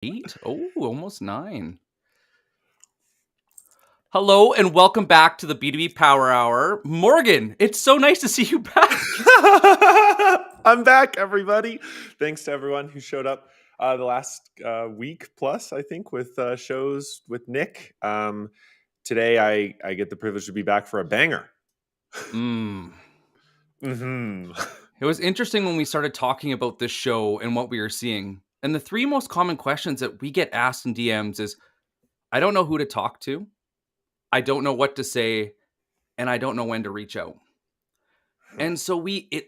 8? Oh, almost 9. Hello and welcome back to the B2B Power Hour. Morgan, it's so nice to see you back. I'm back, everybody. Thanks to everyone who showed up the last week plus, I think, with shows with Nick. Today, I get the privilege to be back for a banger. It was interesting when we started talking about this show and what we were seeing. And the 3 most common questions that we get asked in DMs is, I don't know who to talk to, I don't know what to say, and I don't know when to reach out. And so it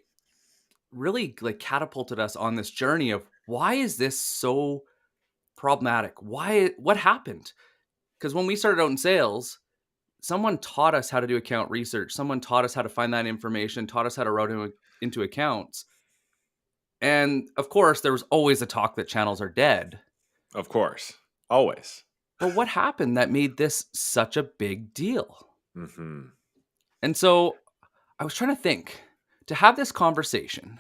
really catapulted us on this journey of why is this so problematic? What happened? Because when we started out in sales, someone taught us how to do account research. Someone taught us how to find that information, taught us how to route into accounts. And of course, there was always a talk that channels are dead. Of course. Always. But what happened that made this such a big deal? Mm-hmm. And so I was trying to think, to have this conversation,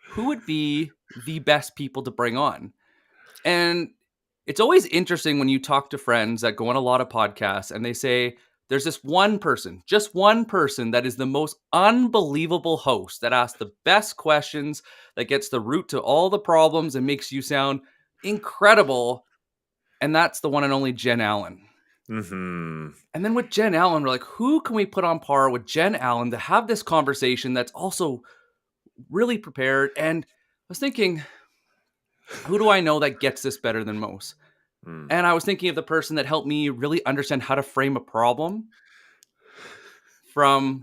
who would be the best people to bring on? And it's always interesting when you talk to friends that go on a lot of podcasts and they say, there's this one person, just one person that is the most unbelievable host that asks the best questions, that gets the root to all the problems and makes you sound incredible. And that's the one and only Jen Allen. Mm-hmm. And then with Jen Allen, we're like, who can we put on par with Jen Allen to have this conversation that's also really prepared? And I was thinking, who do I know that gets this better than most? And I was thinking of the person that helped me really understand how to frame a problem I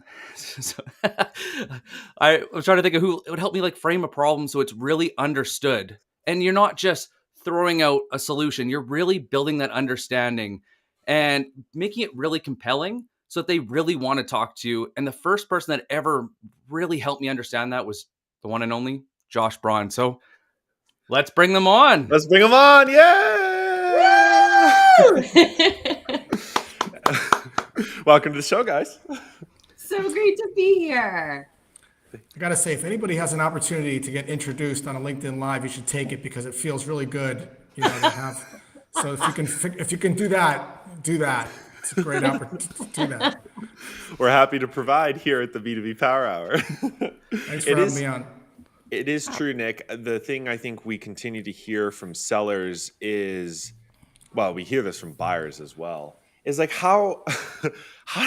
was trying to think of who would help me frame a problem so it's really understood. And you're not just throwing out a solution. You're really building that understanding and making it really compelling so that they really want to talk to you. And the first person that ever really helped me understand that was the one and only Josh Braun. So let's bring them on. Let's bring them on. Yay! Welcome to the show, guys. So great to be here. I got to say, if anybody has an opportunity to get introduced on a LinkedIn Live, you should take it because it feels really good, to have. So if you can do that, do that. It's a great opportunity to do that. We're happy to provide here at the B2B Power Hour. Thanks for having me on. It is true, Nick. The thing I think we continue to hear from sellers is, well, we hear this from buyers as well, is like how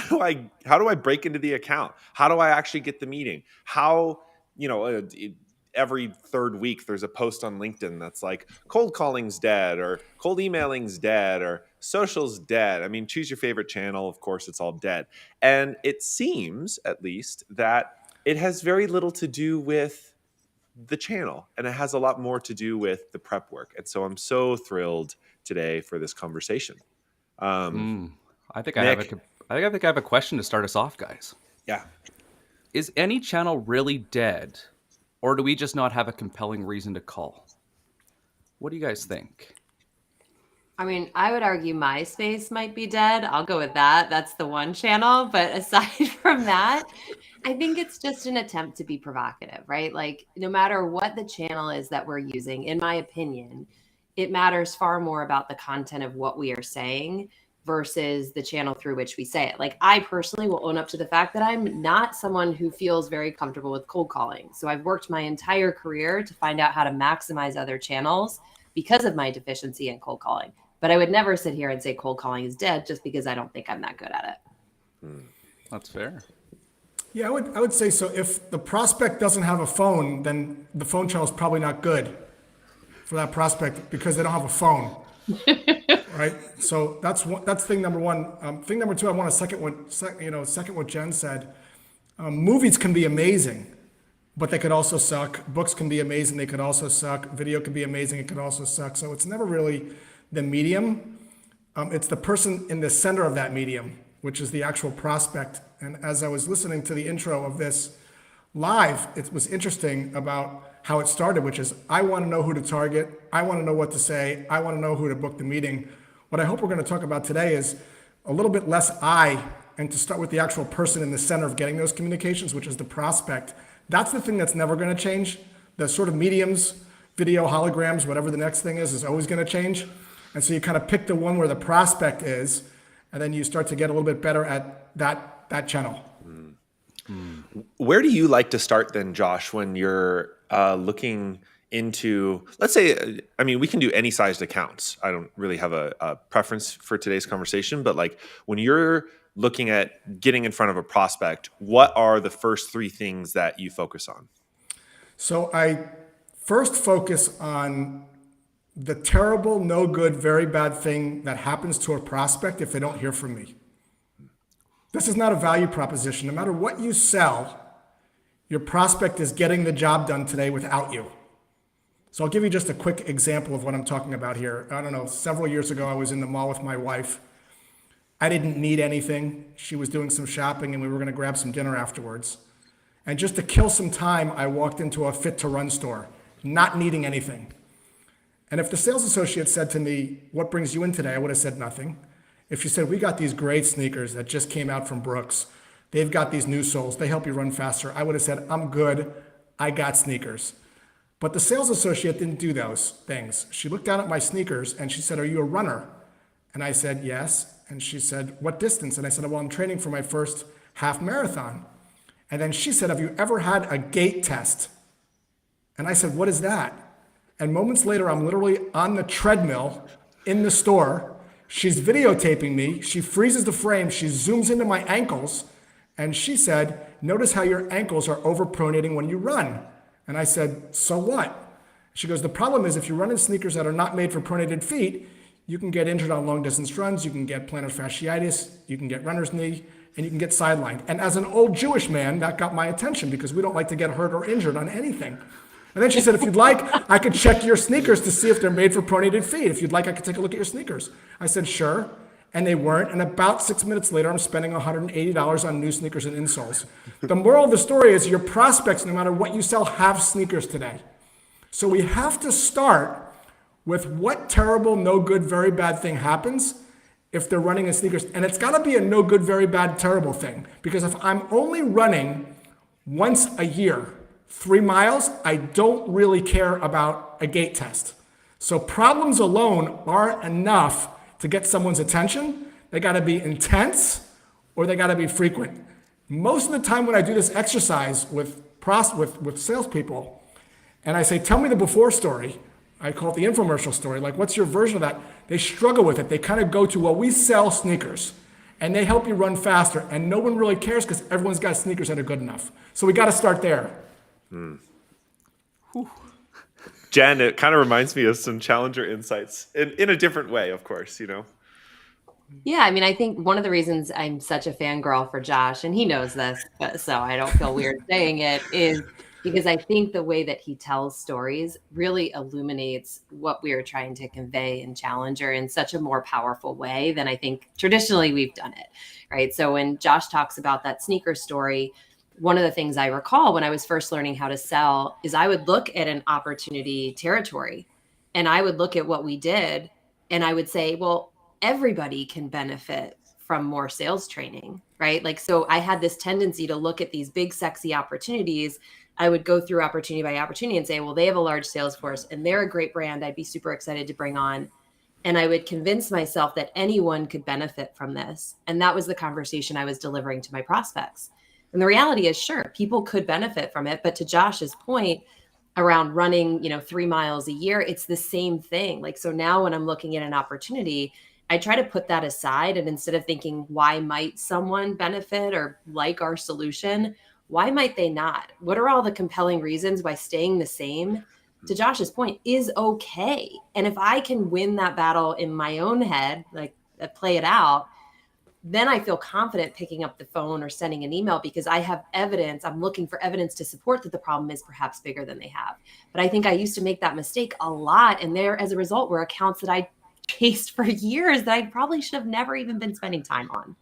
do I break into the account? How do I actually get the meeting? How, every third week there's a post on LinkedIn that's like cold calling's dead or cold emailing's dead or social's dead. I mean, choose your favorite channel. Of course, it's all dead. And it seems, at least, that it has very little to do with the channel, and it has a lot more to do with the prep work. And so I'm so thrilled today for this conversation. I think I have a question to start us off, guys. Yeah. Is any channel really dead, or do we just not have a compelling reason to call? What do you guys think? I mean, I would argue MySpace might be dead. I'll go with that. That's the one channel. But aside from that, I think it's just an attempt to be provocative, right? Like, no matter what the channel is that we're using, in my opinion, it matters far more about the content of what we are saying versus the channel through which we say it. Like, I personally will own up to the fact that I'm not someone who feels very comfortable with cold calling. So I've worked my entire career to find out how to maximize other channels because of my deficiency in cold calling. But I would never sit here and say cold calling is dead just because I don't think I'm that good at it. That's fair. Yeah, I would say so. If the prospect doesn't have a phone, then the phone channel is probably not good for that prospect because they don't have a phone. Right. So that's thing number one. Thing number two, I want to second what Jen said. Movies can be amazing, but they could also suck. Books can be amazing. They could also suck. Video can be amazing. It could also suck. So it's never really the medium. It's the person in the center of that medium, which is the actual prospect. And as I was listening to the intro of this live, it was interesting about how it started, which is, I want to know who to target. I want to know what to say. I want to know who to book the meeting. What I hope we're going to talk about today is a little bit less I, and to start with the actual person in the center of getting those communications, which is the prospect. That's the thing that's never going to change. The sort of mediums, video, holograms, whatever the next thing is always going to change. And so you kind of pick the one where the prospect is, and then you start to get a little bit better at that channel. Where do you like to start then, Josh, when you're looking into, let's say, I mean, we can do any sized accounts. I don't really have a preference for today's conversation, but like when you're looking at getting in front of a prospect, what are the first three things that you focus on? So I first focus on the terrible, no good, very bad thing that happens to a prospect if they don't hear from me. This is not a value proposition. No matter what you sell, your prospect is getting the job done today without you. So I'll give you just a quick example of what I'm talking about here. I don't know, several years ago, I was in the mall with my wife. I didn't need anything. She was doing some shopping and we were going to grab some dinner afterwards. And just to kill some time, I walked into a Fit to Run store, not needing anything. And if the sales associate said to me, "What brings you in today?" I would have said nothing. If she said, "We got these great sneakers that just came out from Brooks. They've got these new soles. They help you run faster," I would have said, "I'm good. I got sneakers." But the sales associate didn't do those things. She looked down at my sneakers and she said, "Are you a runner?" And I said, "Yes." And she said, "What distance?" And I said, "Well, I'm training for my first half marathon." And then she said, "Have you ever had a gait test?" And I said, "What is that?" And moments later, I'm literally on the treadmill in the store. She's videotaping me. She freezes the frame. She zooms into my ankles. And she said, "Notice how your ankles are overpronating when you run." And I said, "So what?" She goes, "The problem is if you run in sneakers that are not made for pronated feet, you can get injured on long distance runs. You can get plantar fasciitis. You can get runner's knee. And you can get sidelined." And as an old Jewish man, that got my attention because we don't like to get hurt or injured on anything. And then she said, "If you'd like, I could check your sneakers to see if they're made for pronated feet. If you'd like, I could take a look at your sneakers." I said, "Sure." And they weren't. And about 6 minutes later, I'm spending $180 on new sneakers and insoles. The moral of the story is your prospects, no matter what you sell, have sneakers today. So we have to start with what terrible, no good, very bad thing happens if they're running in sneakers. And it's got to be a no good, very bad, terrible thing. Because if I'm only running once a year, 3 miles, I don't really care about a gait test. So problems alone aren't enough to get someone's attention. They got to be intense or they got to be frequent. Most of the time when I do this exercise with salespeople, and I say, "Tell me the before story," I call it the infomercial story. Like, what's your version of that? They struggle with it. They kind of go to, "Well, we sell sneakers and they help you run faster." And no one really cares because everyone's got sneakers that are good enough. So we got to start there. Jen, it kind of reminds me of some Challenger insights in a different way, of course, Yeah, I mean, I think one of the reasons I'm such a fangirl for Josh, and he knows this, but so I don't feel weird saying it, is because I think the way that he tells stories really illuminates what we are trying to convey in Challenger in such a more powerful way than I think traditionally we've done it, right? So when Josh talks about that sneaker story, one of the things I recall when I was first learning how to sell is I would look at an opportunity territory and I would look at what we did and I would say, well, everybody can benefit from more sales training, right? Like, so I had this tendency to look at these big, sexy opportunities. I would go through opportunity by opportunity and say, well, they have a large sales force and they're a great brand. I'd be super excited to bring on. And I would convince myself that anyone could benefit from this. And that was the conversation I was delivering to my prospects. And the reality is, sure, people could benefit from it. But to Josh's point around running, 3 miles a year, it's the same thing. Like, so now when I'm looking at an opportunity, I try to put that aside. And instead of thinking, why might someone benefit or like our solution? Why might they not? What are all the compelling reasons why staying the same, to Josh's point, is okay? And if I can win that battle in my own head, like play it out, then I feel confident picking up the phone or sending an email because I have evidence. I'm looking for evidence to support that the problem is perhaps bigger than they have. But I think I used to make that mistake a lot. And there, as a result, were accounts that I chased for years that I probably should have never even been spending time on.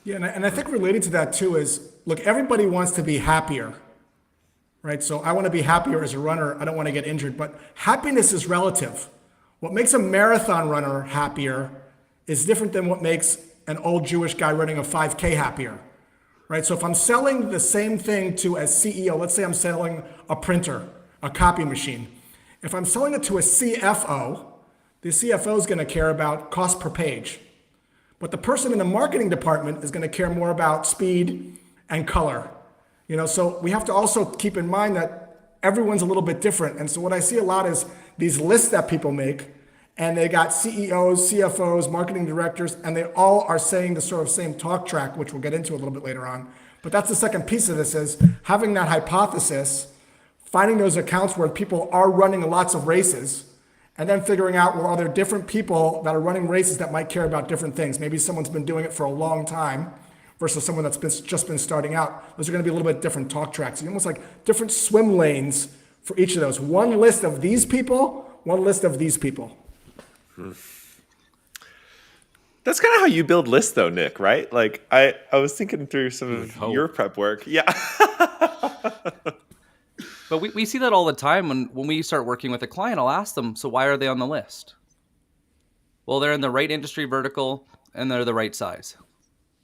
Yeah, and I think related to that too is, look, everybody wants to be happier, right? So I want to be happier as a runner. I don't want to get injured, but happiness is relative. What makes a marathon runner happier is different than what makes an old Jewish guy running a 5K happier, right? So if I'm selling the same thing to a CEO, let's say I'm selling a printer, a copy machine. If I'm selling it to a CFO, The CFO is going to care about cost per page. But the person in the marketing department is going to care more about speed and color. So we have to also keep in mind that everyone's a little bit different. And so what I see a lot is these lists that people make, and they got CEOs, CFOs, marketing directors, and they all are saying the sort of same talk track, which we'll get into a little bit later on. But that's the second piece of this, is having that hypothesis, finding those accounts where people are running lots of races, and then figuring out, well, are there different people that are running races that might care about different things? Maybe someone's been doing it for a long time versus someone that's just been starting out. Those are going to be a little bit different talk tracks. Almost like different swim lanes for each of those. One list of these people, one list of these people. That's kind of how you build lists, though, Nick, right? Like, I was thinking through some of your prep work. Yeah. But we see that all the time when we start working with a client. I'll ask them, so why are they on the list? Well, they're in the right industry vertical and they're the right size.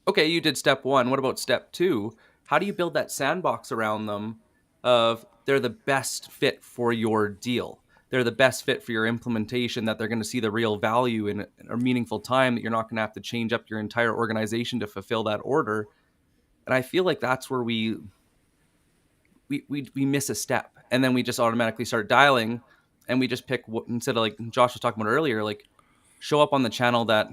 Okay, you did step 1. What about step 2? How do you build that sandbox around them of they're the best fit for your deal? They're the best fit for your implementation, that they're going to see the real value in a meaningful time, that you're not going to have to change up your entire organization to fulfill that order. And I feel like that's where we miss a step, and then we just automatically start dialing, and we just pick, instead of, like Josh was talking about earlier, like show up on the channel that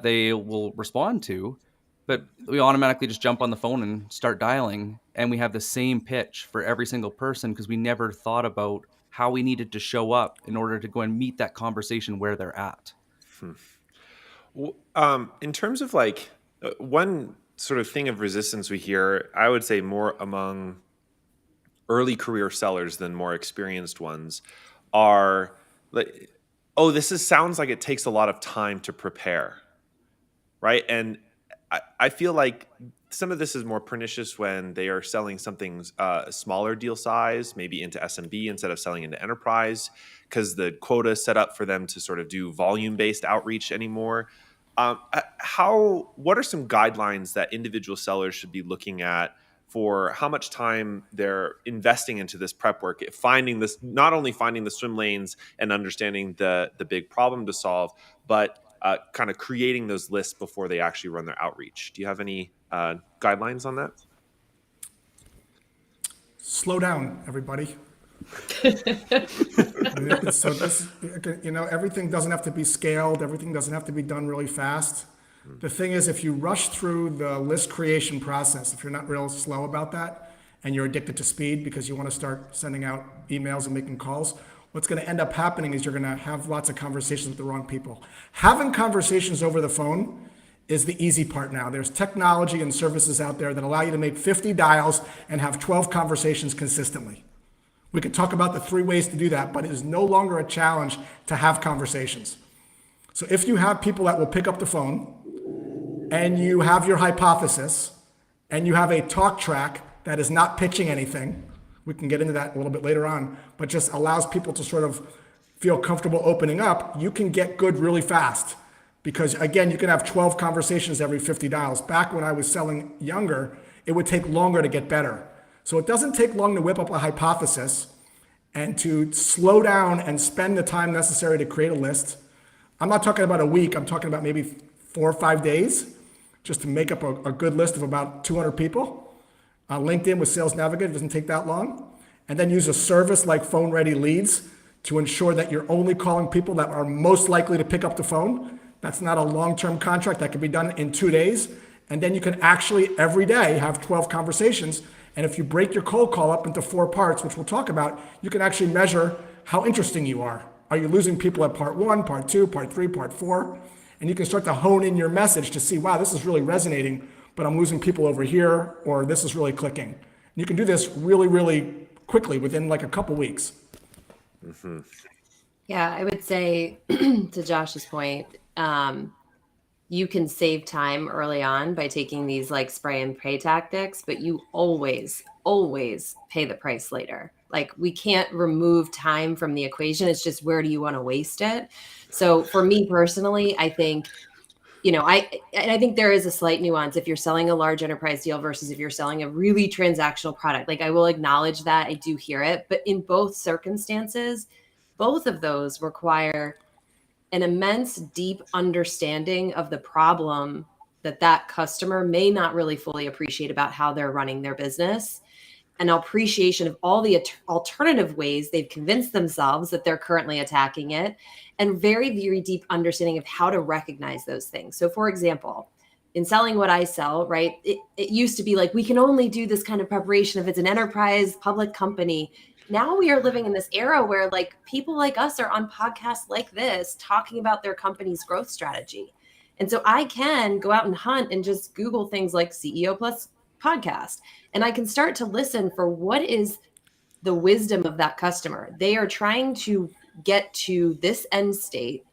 they will respond to, but we automatically just jump on the phone and start dialing, and we have the same pitch for every single person because we never thought about how we needed to show up in order to go and meet that conversation where they're at. In terms of like one sort of thing of resistance we hear, I would say more among early career sellers than more experienced ones, are like, oh, sounds like it takes a lot of time to prepare, right? And I feel like some of this is more pernicious when they are selling something smaller deal size, maybe into SMB instead of selling into enterprise, because the quota is set up for them to sort of do volume-based outreach anymore. What are some guidelines that individual sellers should be looking at for how much time they're investing into this prep work, not only finding the swim lanes and understanding the big problem to solve, but kind of creating those lists before they actually run their outreach? Do you have any guidelines on that? Slow down, everybody. So everything doesn't have to be scaled. Everything doesn't have to be done really fast. The thing is, if you rush through the list creation process, if you're not real slow about that, and you're addicted to speed because you want to start sending out emails and making calls, what's going to end up happening is you're going to have lots of conversations with the wrong people. Having conversations over the phone is the easy part now. There's technology and services out there that allow you to make 50 dials and have 12 conversations consistently. We could talk about the 3 ways to do that, but it is no longer a challenge to have conversations. So if you have people that will pick up the phone, and you have your hypothesis, and you have a talk track that is not pitching anything, we can get into that a little bit later on, but just allows people to sort of feel comfortable opening up, you can get good really fast. Because again, you can have 12 conversations every 50 dials. Back when I was selling younger, it would take longer to get better. So it doesn't take long to whip up a hypothesis and to slow down and spend the time necessary to create a list. I'm not talking about a week, I'm talking about maybe 4 or 5 days just to make up a good list of about 200 people. LinkedIn with Sales Navigator doesn't take that long. And then use a service like Phone Ready Leads to ensure that you're only calling people that are most likely to pick up the phone. That's not a long-term contract. That can be done in 2 days. And then you can actually every day have 12 conversations. And if you break your cold call up into 4 parts, which we'll talk about, you can actually measure how interesting you are. Are you losing people at part 1, part 2, part 3, part 4? And you can start to hone in your message to see, wow, this is really resonating, but I'm losing people over here, or this is really clicking. And you can do this really, really quickly within like a couple weeks. Mm-hmm. Yeah, I would say to Josh's point, you can save time early on by taking these like spray and pray tactics, but you always pay the price later. Like, we can't remove time from the equation. It's just, where do you want to waste it? So for me personally, I think, I think there is a slight nuance if you're selling a large enterprise deal versus if you're selling a really transactional product. Like, I will acknowledge that, I do hear it, but in both circumstances, both of those require an immense, deep understanding of the problem that customer may not really fully appreciate about how they're running their business, an appreciation of all the alternative ways they've convinced themselves that they're currently attacking it, and very, very deep understanding of how to recognize those things. So, for example, in selling what I sell, right, it used to be like, we can only do this kind of preparation if it's an enterprise public company. Now we are living in this era where like people like us are on podcasts like this talking about their company's growth strategy. And so I can go out and hunt and just Google things like CEO Plus podcast, and I can start to listen for what is the wisdom of that customer. They are trying to get to this end state.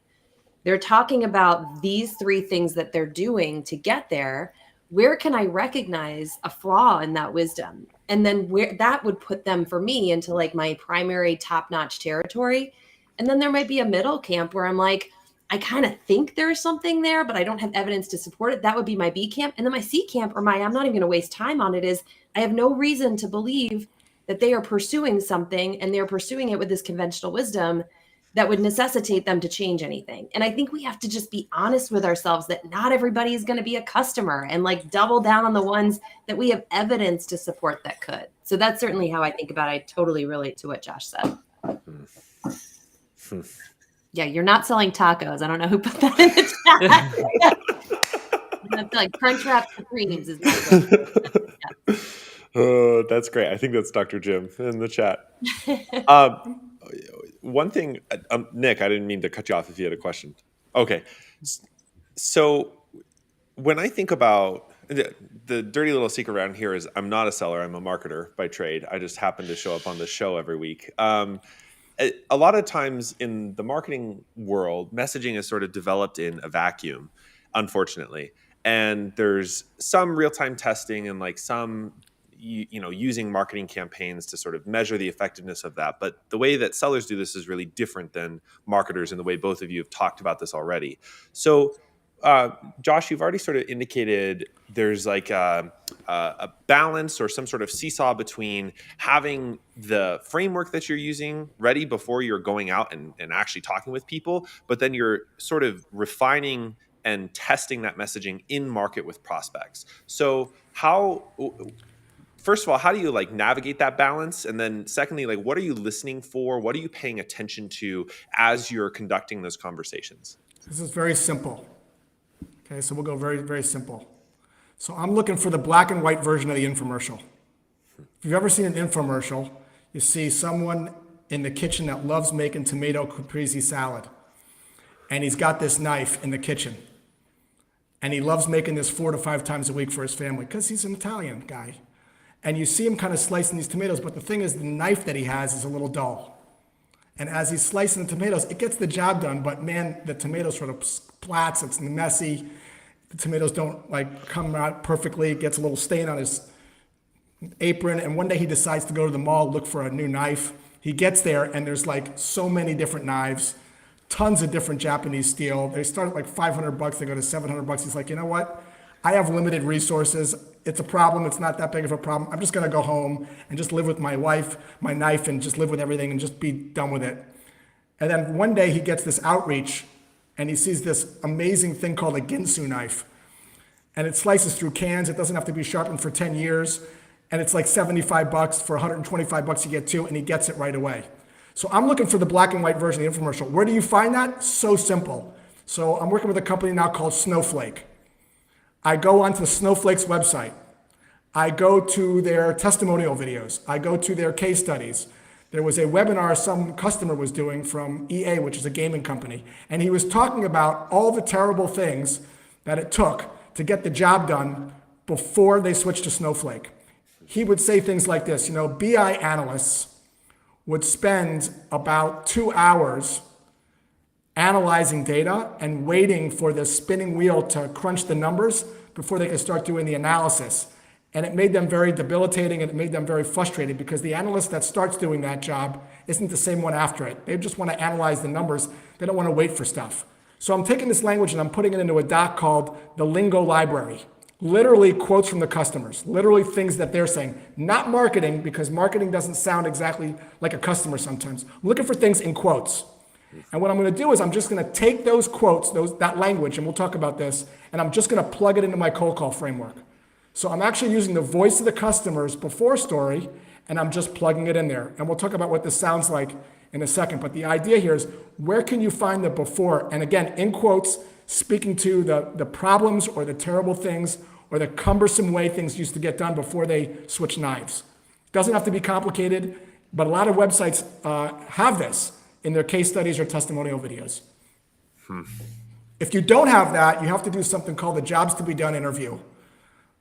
They're talking about these three things that they're doing to get there. Where can I recognize a flaw in that wisdom? And then where that would put them for me into like my primary top-notch territory. And then there might be a middle camp where I'm like, I kind of think there's something there, but I don't have evidence to support it. That would be my B camp. And then my C camp, or my I'm not even going to waste time on it, is I have no reason to believe that they are pursuing something and they're pursuing it with this conventional wisdom that would necessitate them to change anything. And I think we have to just be honest with ourselves that not everybody is going to be a customer, and like double down on the ones that we have evidence to support that could. So that's certainly how I think about it. I totally relate to what Josh said. Yeah, you're not selling tacos. I don't know who put that in the chat. I feel like Crunchwrap Supremes is not Oh, that's great. I think that's Dr. Jim in the chat. One thing, Nick, I didn't mean to cut you off if you had a question. Okay. So when I think about the dirty little secret around here is I'm not a seller. I'm a marketer by trade. I just happen to show up on the show every week. A lot of times in the marketing world, messaging is sort of developed in a vacuum, unfortunately. And there's some real-time testing and like some using marketing campaigns to sort of measure the effectiveness of that. But the way that sellers do this is really different than marketers in the way both of you have talked about this already. So, Josh, you've already sort of indicated there's like a balance or some sort of seesaw between having the framework that you're using ready before you're going out and actually talking with people, but then you're sort of refining and testing that messaging in market with prospects. So first of all, how do you like navigate that balance? And then secondly, like what are you listening for? What are you paying attention to as you're conducting those conversations? This is very simple. Okay, so we'll go very, very simple. So I'm looking for the black and white version of the infomercial. If you've ever seen an infomercial, you see someone in the kitchen that loves making tomato caprese salad. And he's got this knife in the kitchen. And he loves making this 4 to 5 times a week for his family because he's an Italian guy. And you see him kind of slicing these tomatoes, but the thing is the knife that he has is a little dull. And as he's slicing the tomatoes, it gets the job done, but man, the tomatoes sort of splats, it's messy. The tomatoes don't like come out perfectly. It gets a little stain on his apron. And one day he decides to go to the mall, look for a new knife. He gets there and there's like so many different knives, tons of different Japanese steel. They start at like $500, they go to $700. He's like, you know what? I have limited resources. It's a problem. It's not that big of a problem. I'm just going to go home and just live with my wife, my knife, and just live with everything and just be done with it. And then one day he gets this outreach and he sees this amazing thing called a Ginsu knife. And it slices through cans. It doesn't have to be sharpened for 10 years. And it's like $75 for $125 you get two, and he gets it right away. So I'm looking for the black and white version of the infomercial. Where do you find that? So simple. So I'm working with a company now called Snowflake. I go onto the Snowflake's website. I go to their testimonial videos. I go to their case studies. There was a webinar some customer was doing from EA, which is a gaming company, and he was talking about all the terrible things that it took to get the job done before they switched to Snowflake. He would say things like this, BI analysts would spend about 2 hours analyzing data and waiting for the spinning wheel to crunch the numbers before they could start doing the analysis. And it made them very debilitating and it made them very frustrated because the analyst that starts doing that job isn't the same one after it. They just want to analyze the numbers. They don't want to wait for stuff. So I'm taking this language and I'm putting it into a doc called the lingo library. Literally quotes from the customers, literally things that they're saying, not marketing, because marketing doesn't sound exactly like a customer sometimes. I'm looking for things in quotes. And what I'm going to do is I'm just going to take those quotes, that language, and we'll talk about this, and I'm just going to plug it into my cold call framework. So I'm actually using the voice of the customer's before story, and I'm just plugging it in there. And we'll talk about what this sounds like in a second. But the idea here is, where can you find the before? And again, in quotes, speaking to the problems or the terrible things or the cumbersome way things used to get done before they switch knives. Doesn't have to be complicated, but a lot of websites have this in their case studies or testimonial videos. If you don't have that, you have to do something called the jobs to be done interview,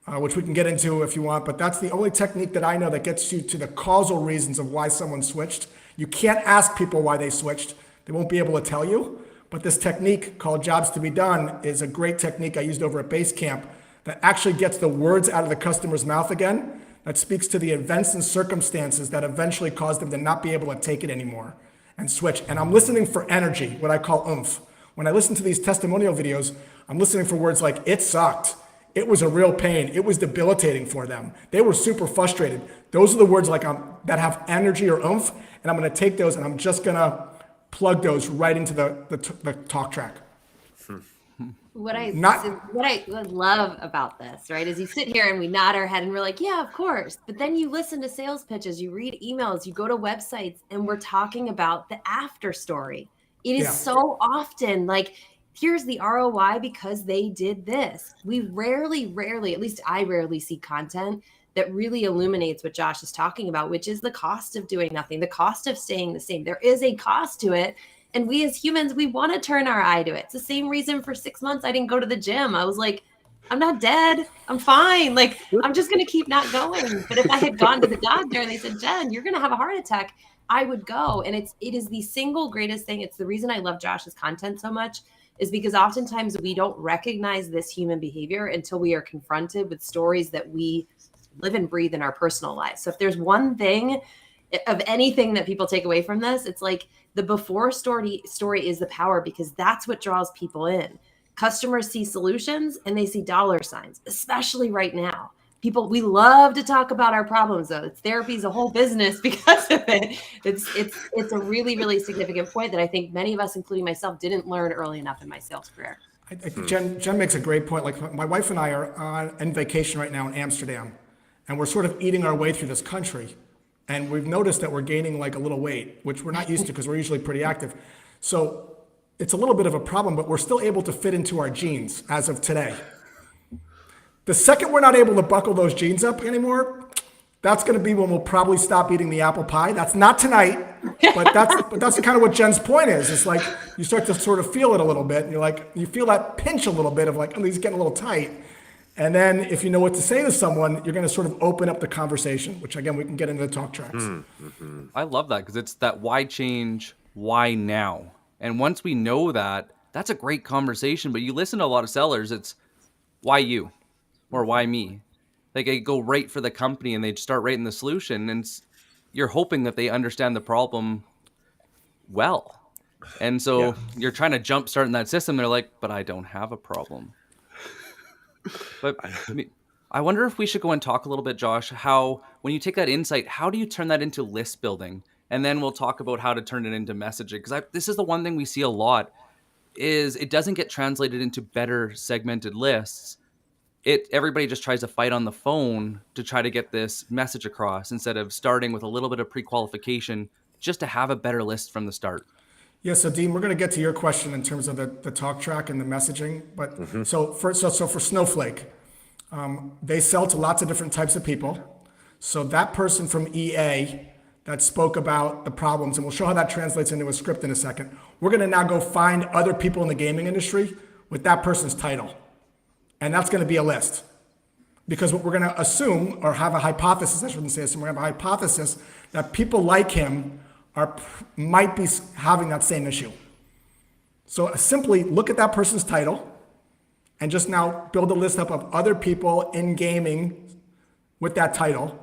which we can get into if you want, but that's the only technique that I know that gets you to the causal reasons of why someone switched. You can't ask people why they switched. They won't be able to tell you, but this technique called jobs to be done is a great technique I used over at Basecamp that actually gets the words out of the customer's mouth again, that speaks to the events and circumstances that eventually caused them to not be able to take it anymore and switch. And I'm listening for energy, what I call oomph. When I listen to these testimonial videos, I'm listening for words like, it sucked. It was a real pain. It was debilitating for them. They were super frustrated. Those are the words like that have energy or oomph, and I'm going to take those and I'm just going to plug those right into the talk track. What I love about this, right, is you sit here and we nod our head and we're like, yeah, of course. But then you listen to sales pitches, you read emails, you go to websites, and we're talking about the after story. It is so often like, here's the ROI because they did this. We rarely, at least I rarely see content that really illuminates what Josh is talking about, which is the cost of doing nothing, the cost of staying the same. There is a cost to it. And we as humans, we want to turn our eye to it. It's the same reason for 6 months I didn't go to the gym. I was like, I'm not dead. I'm fine. Like, I'm just going to keep not going. But if I had gone to the doctor and they said, Jen, you're going to have a heart attack, I would go. And it is the single greatest thing. It's the reason I love Josh's content so much, is because oftentimes we don't recognize this human behavior until we are confronted with stories that we live and breathe in our personal lives. So if there's one thing of anything that people take away from this, it's like the before story is the power, because that's what draws people in. Customers see solutions and they see dollar signs, especially right now. We love to talk about our problems, though. Therapy is a whole business because of it. It's a really, really significant point that I think many of us, including myself, didn't learn early enough in my sales career. I think Jen makes a great point. Like, my wife and I are on vacation right now in Amsterdam, and we're sort of eating our way through this country. And we've noticed that we're gaining like a little weight, which we're not used to because we're usually pretty active. So it's a little bit of a problem, but we're still able to fit into our jeans as of today. The second we're not able to buckle those jeans up anymore, that's going to be when we'll probably stop eating the apple pie. That's not tonight, but that's kind of what Jen's point is. It's like you start to sort of feel it a little bit, and you feel that pinch a little bit of like, oh, he's getting a little tight. And then if you know what to say to someone, you're going to sort of open up the conversation, which again, we can get into the talk tracks. Mm-hmm. I love that, because it's that why change, why now? And once we know that, that's a great conversation. But you listen to a lot of sellers, it's why you or why me? They go right for the company and they start right in the solution. And you're hoping that they understand the problem well. And so you're trying to jumpstart in that system. They're like, but I don't have a problem. But I wonder if we should go and talk a little bit, Josh, how when you take that insight, how do you turn that into list building? And then we'll talk about how to turn it into messaging. Because this is the one thing we see a lot, is it doesn't get translated into better segmented lists. Everybody just tries to fight on the phone to try to get this message across instead of starting with a little bit of pre-qualification just to have a better list from the start. Yeah, so Dean, we're going to get to your question in terms of the talk track and the messaging. But so for Snowflake, they sell to lots of different types of people. So that person from EA that spoke about the problems, and we'll show how that translates into a script in a second. We're going to now go find other people in the gaming industry with that person's title. And that's going to be a list. Because what we're going to assume, or have a hypothesis, I shouldn't say assume, we're going to have a hypothesis that people like him might be having that same issue. So simply look at that person's title and just now build a list up of other people in gaming with that title.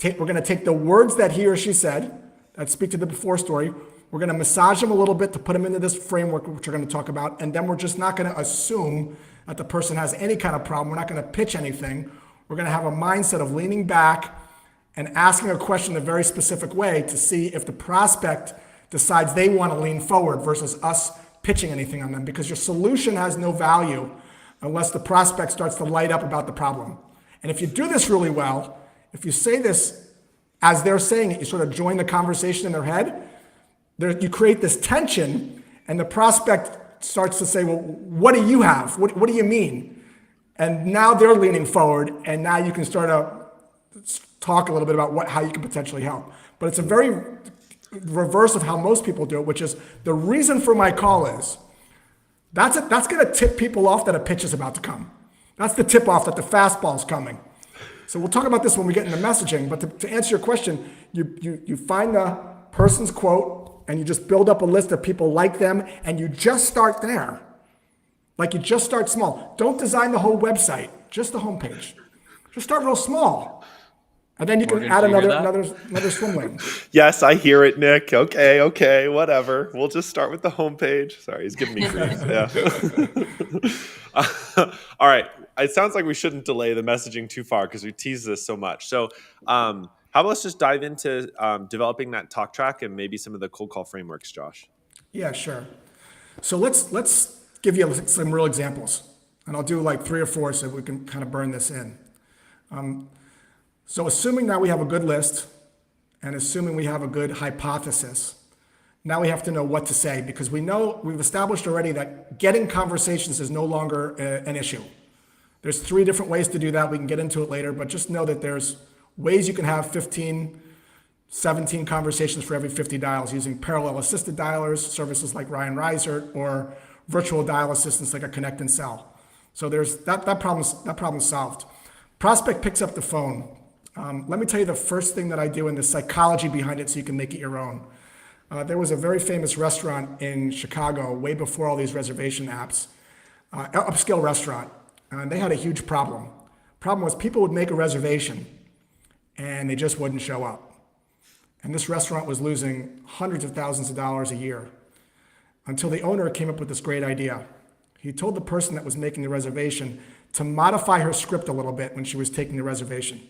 We're going to take the words that he or she said that speak to the before story. We're going to massage them a little bit to put them into this framework, which we're going to talk about. And then we're just not going to assume that the person has any kind of problem. We're not going to pitch anything. We're going to have a mindset of leaning back and asking a question in a very specific way to see if the prospect decides they want to lean forward versus us pitching anything on them, because your solution has no value unless the prospect starts to light up about the problem. And if you do this really well, if you say this as they're saying it, you sort of join the conversation in their head, you create this tension, and the prospect starts to say, well, what do you have? What do you mean? And now they're leaning forward, and now you can start to talk a little bit about how you can potentially help. But it's a very reverse of how most people do it, which is the reason for my call is, that's going to tip people off that a pitch is about to come. That's the tip off that the fastball is coming. So we'll talk about this when we get into messaging, but to answer your question, you find the person's quote and you just build up a list of people like them, and you just start there. Like, you just start small. Don't design the whole website, just the homepage. Just start real small. And then you can add another swim lane. Yes, I hear it, Nick. Okay, whatever. We'll just start with the homepage. Sorry, he's giving me grief. Yeah. All right. It sounds like we shouldn't delay the messaging too far because we tease this so much. So how about let's just dive into developing that talk track and maybe some of the cold call frameworks, Josh? Yeah, sure. So let's give you some real examples. And I'll do like 3 or 4 so we can kind of burn this in. So assuming that we have a good list and assuming we have a good hypothesis, now we have to know what to say, because we've established already that getting conversations is no longer an issue. There's 3 different ways to do that. We can get into it later, but just know that there's ways you can have 15, 17 conversations for every 50 dials using parallel assisted dialers, services like Ryan Reiser, or virtual dial assistants like a Connect and Sell. So there's that problem's solved. Prospect picks up the phone. Let me tell you the first thing that I do and the psychology behind it so you can make it your own. There was a very famous restaurant in Chicago way before all these reservation apps, upscale restaurant, and they had a huge problem. Problem was people would make a reservation and they just wouldn't show up. And this restaurant was losing hundreds of thousands of dollars a year until the owner came up with this great idea. He told the person that was making the reservation to modify her script a little bit when she was taking the reservation.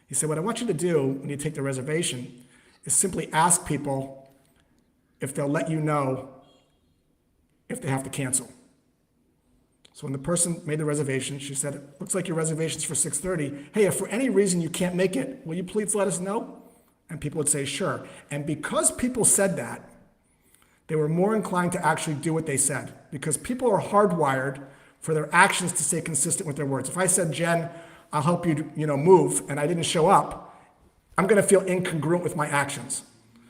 He said, what I want you to do when you take the reservation is simply ask people if they'll let you know if they have to cancel. So when the person made the reservation, she said, it looks like your reservation's for 6:30. Hey, if for any reason you can't make it, will you please let us know? And people would say, sure. And because people said that, they were more inclined to actually do what they said, because people are hardwired for their actions to stay consistent with their words. If I said, Jen, I'll help you, move, and I didn't show up, I'm going to feel incongruent with my actions.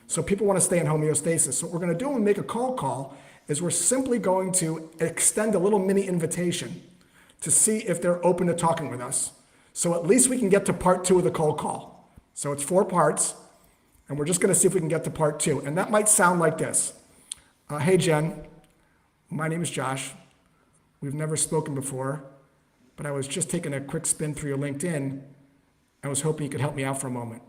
So people want to stay in homeostasis. So what we're going to do when we make a cold call is we're simply going to extend a little mini invitation to see if they're open to talking with us. So at least we can get to part 2 of the cold call. So it's 4 parts, and we're just going to see if we can get to part 2. And that might sound like this. Hey, Jen, my name is Josh. We've never spoken before, but I was just taking a quick spin through your LinkedIn. I was hoping you could help me out for a moment.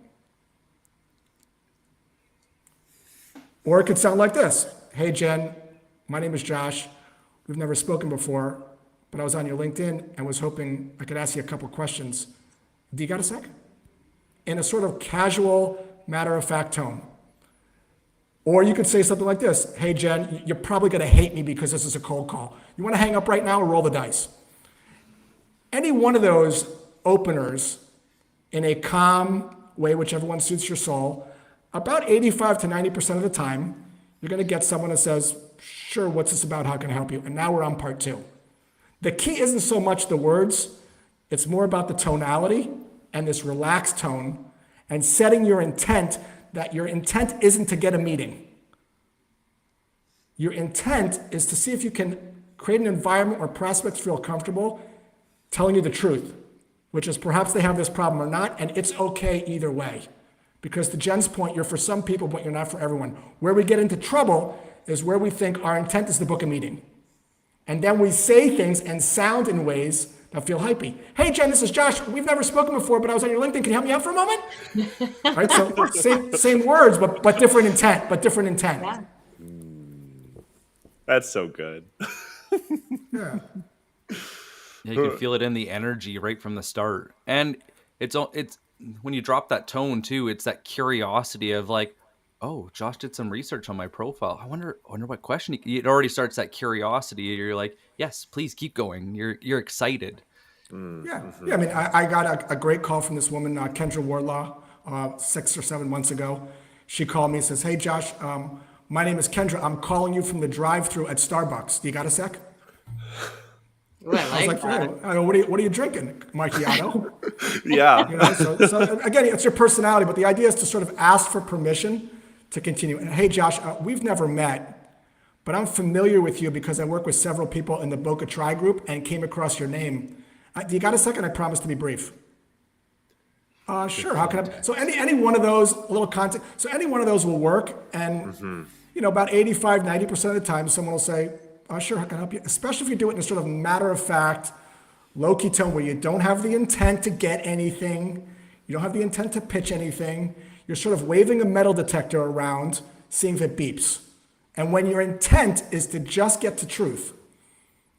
Or it could sound like this. Hey, Jen, my name is Josh. We've never spoken before, but I was on your LinkedIn and was hoping I could ask you a couple questions. Do you got a sec? In a sort of casual, matter-of-fact tone. Or you could say something like this. Hey, Jen, you're probably going to hate me because this is a cold call. You want to hang up right now or roll the dice? Any one of those openers in a calm way, whichever one suits your soul, about 85 to 90% of the time, you're going to get someone that says, sure, what's this about? How can I help you? And now we're on part 2. The key isn't so much the words. It's more about the tonality and this relaxed tone and setting your intent, that your intent isn't to get a meeting. Your intent is to see if you can create an environment where prospects feel comfortable telling you the truth, which is perhaps they have this problem or not, and it's okay either way. Because to Jen's point, you're for some people, but you're not for everyone. Where we get into trouble is where we think our intent is to book a meeting. And then we say things and sound in ways that feel hypey. Hey, Jen, this is Josh. We've never spoken before, but I was on your LinkedIn. Can you help me out for a moment? Right? So same words, but different intent. Yeah. That's so good. Yeah. Yeah, you can feel it in the energy right from the start. And it's when you drop that tone too, it's that curiosity of like, oh, Josh did some research on my profile. I wonder what question it already starts that curiosity. You're like, yes, please keep going. You're excited. Yeah. Yeah. I mean, I got a great call from this woman, Kendra Wardlaw, 6 or 7 months ago. She called me and says, hey, Josh, my name is Kendra. I'm calling you from the drive-thru at Starbucks. Do you got a sec? Ooh, I I was like like, that. yeah, what are you drinking? Macchiato? Yeah. You know, so again, it's your personality, but the idea is to sort of ask for permission to continue. And hey, Josh, we've never met, but I'm familiar with you because I work with several people in the Boca Tri group and came across your name. Do you got a second? I promise to be brief. Sure. How can I? So any one of those, a little content. So any one of those will work. And, you know, about 85, 90% of the time, someone will say, sure, how can I help you? Especially if you do it in a sort of matter of fact, low-key tone where you don't have the intent to get anything. You don't have the intent to pitch anything. You're sort of waving a metal detector around, seeing if it beeps. And when your intent is to just get to truth,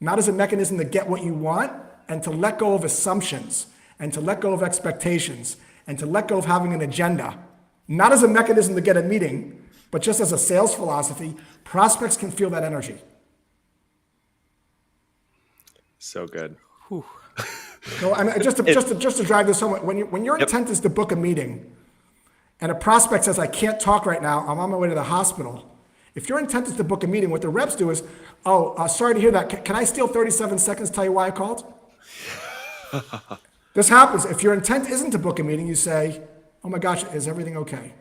not as a mechanism to get what you want, and to let go of assumptions, and to let go of expectations, and to let go of having an agenda, not as a mechanism to get a meeting, but just as a sales philosophy, prospects can feel that energy. So good. No, I mean, just to drive this home, when your intent is to book a meeting, and a prospect says, I can't talk right now, I'm on my way to the hospital. If your intent is to book a meeting, what the reps do is, sorry to hear that. Can I steal 37 seconds to tell you why I called? This happens. If your intent isn't to book a meeting, you say, oh my gosh, is everything okay?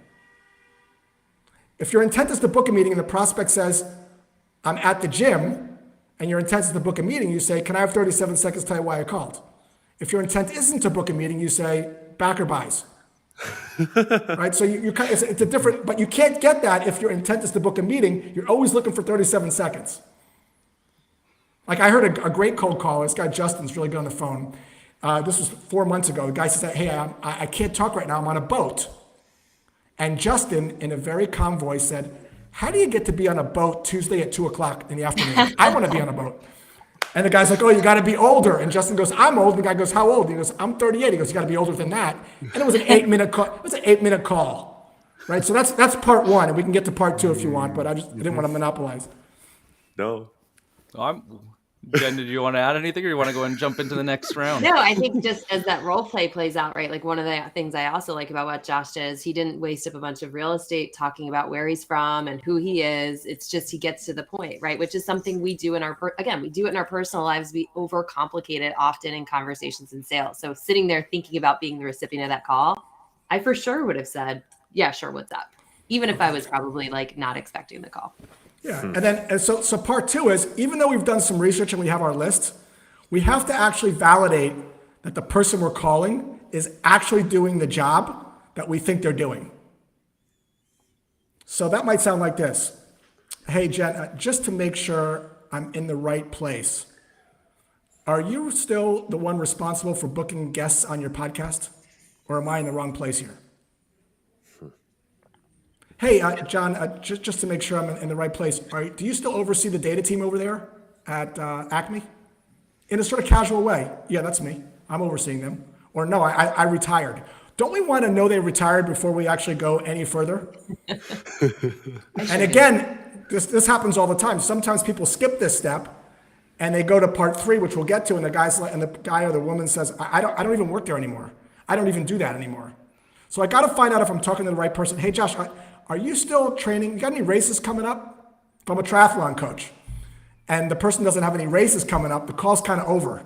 If your intent is to book a meeting and the prospect says, I'm at the gym, and your intent is to book a meeting, you say, can I have 37 seconds to tell you why I called? If your intent isn't to book a meeting, you say, backer buys. Right? So it's a different, but you can't get that if your intent is to book a meeting. You're always looking for 37 seconds. Like I heard a great cold call. This guy, Justin's really good on the phone. This was 4 months ago. The guy says, hey, I can't talk right now. I'm on a boat. And Justin, in a very calm voice, said, how do you get to be on a boat Tuesday at 2:00 in the afternoon? I want to be on a boat. And the guy's like, oh, you got to be older. And Justin goes, I'm old. And the guy goes, how old? He goes, I'm 38. He goes, you got to be older than that. And it was an 8-minute call. It was an 8-minute call, right? So that's part one. And we can get to part two if you want, but I didn't want to monopolize. No. Jen, did you want to add anything, or you want to go and jump into the next round? No, I think just as that role play plays out, right? Like one of the things I also like about what Josh does, he didn't waste up a bunch of real estate talking about where he's from and who he is. It's just he gets to the point, right? Which is something we do in we do it in our personal lives. We overcomplicate it often in conversations and sales. So sitting there thinking about being the recipient of that call, I for sure would have said, yeah, sure, what's up? Even if I was probably like not expecting the call. Yeah, and so part two is, even though we've done some research and we have our list, we have to actually validate that the person we're calling is actually doing the job that we think they're doing. So that might sound like this. Hey, Jen, just to make sure I'm in the right place, are you still the one responsible for booking guests on your podcast? Or am I in the wrong place here? Hey, John, just to make sure I'm in the right place, do you still oversee the data team over there at Acme? In a sort of casual way. Yeah, that's me. I'm overseeing them. Or no, I retired. Don't we want to know they retired before we actually go any further? And again, this happens all the time. Sometimes people skip this step and they go to part three, which we'll get to, and the guy or the woman says, I don't even work there anymore. I don't even do that anymore. So I got to find out if I'm talking to the right person. Hey, Josh, are you still training? You got any races coming up? If I'm a triathlon coach and the person doesn't have any races coming up, the call's kind of over.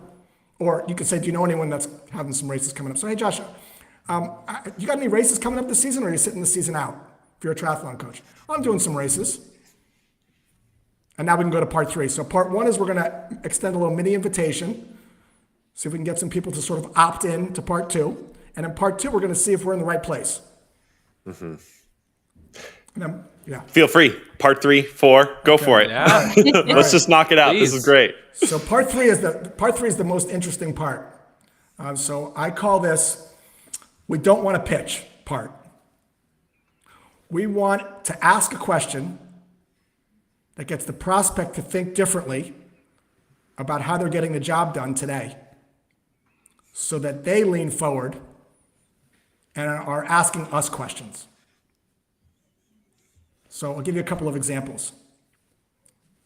Or you could say, do you know anyone that's having some races coming up? So, hey, Josh, you got any races coming up this season, or are you sitting the season out if you're a triathlon coach? I'm doing some races. And now we can go to part three. So part one is we're going to extend a little mini invitation, see if we can get some people to sort of opt in to part two. And in part two, we're going to see if we're in the right place. Mm-hmm. And then, yeah. Feel free. Part 3, 4, go for it. Yeah. Let's just knock it out. Please. This is great. So part three is the most interesting part. So I call this, we don't want to pitch part. We want to ask a question that gets the prospect to think differently about how they're getting the job done today, so that they lean forward and are asking us questions. So I'll give you a couple of examples.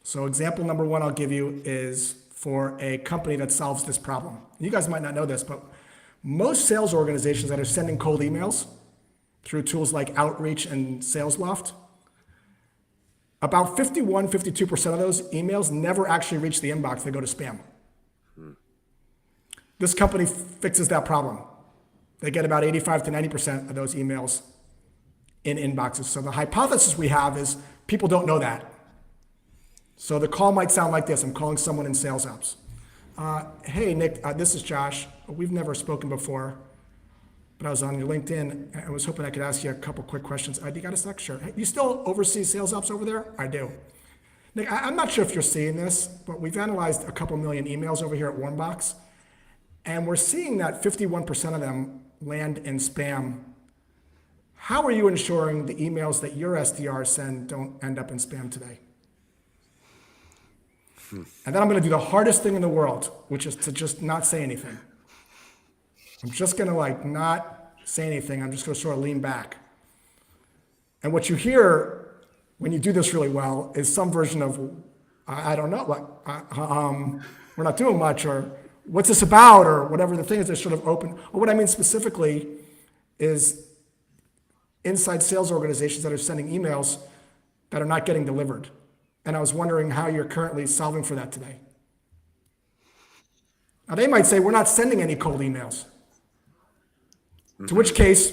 So example number one I'll give you is for a company that solves this problem. You guys might not know this, but most sales organizations that are sending cold emails through tools like Outreach and SalesLoft, about 51, 52% of those emails never actually reach the inbox, they go to spam. This company fixes that problem. They get about 85 to 90% of those emails in inboxes. So the hypothesis we have is people don't know that. So the call might sound like this. I'm calling someone in sales ops. Hey, Nick, this is Josh. We've never spoken before, but I was on your LinkedIn. I was hoping I could ask you a couple quick questions. You got a sec? Sure. You still oversee sales ops over there? I do. Nick, I'm not sure if you're seeing this, but we've analyzed a couple million emails over here at Warmbox, and we're seeing that 51% of them land in spam. How are you ensuring the emails that your SDRs send don't end up in spam today? And then I'm going to do the hardest thing in the world, which is to just not say anything. I'm just going to not say anything. I'm just going to sort of lean back. And what you hear when you do this really well is some version of, I don't know, we're not doing much, or what's this about, or whatever the thing is. They're sort of open. Or what I mean specifically is inside sales organizations that are sending emails that are not getting delivered. And I was wondering how you're currently solving for that today. Now they might say, we're not sending any cold emails. To which case,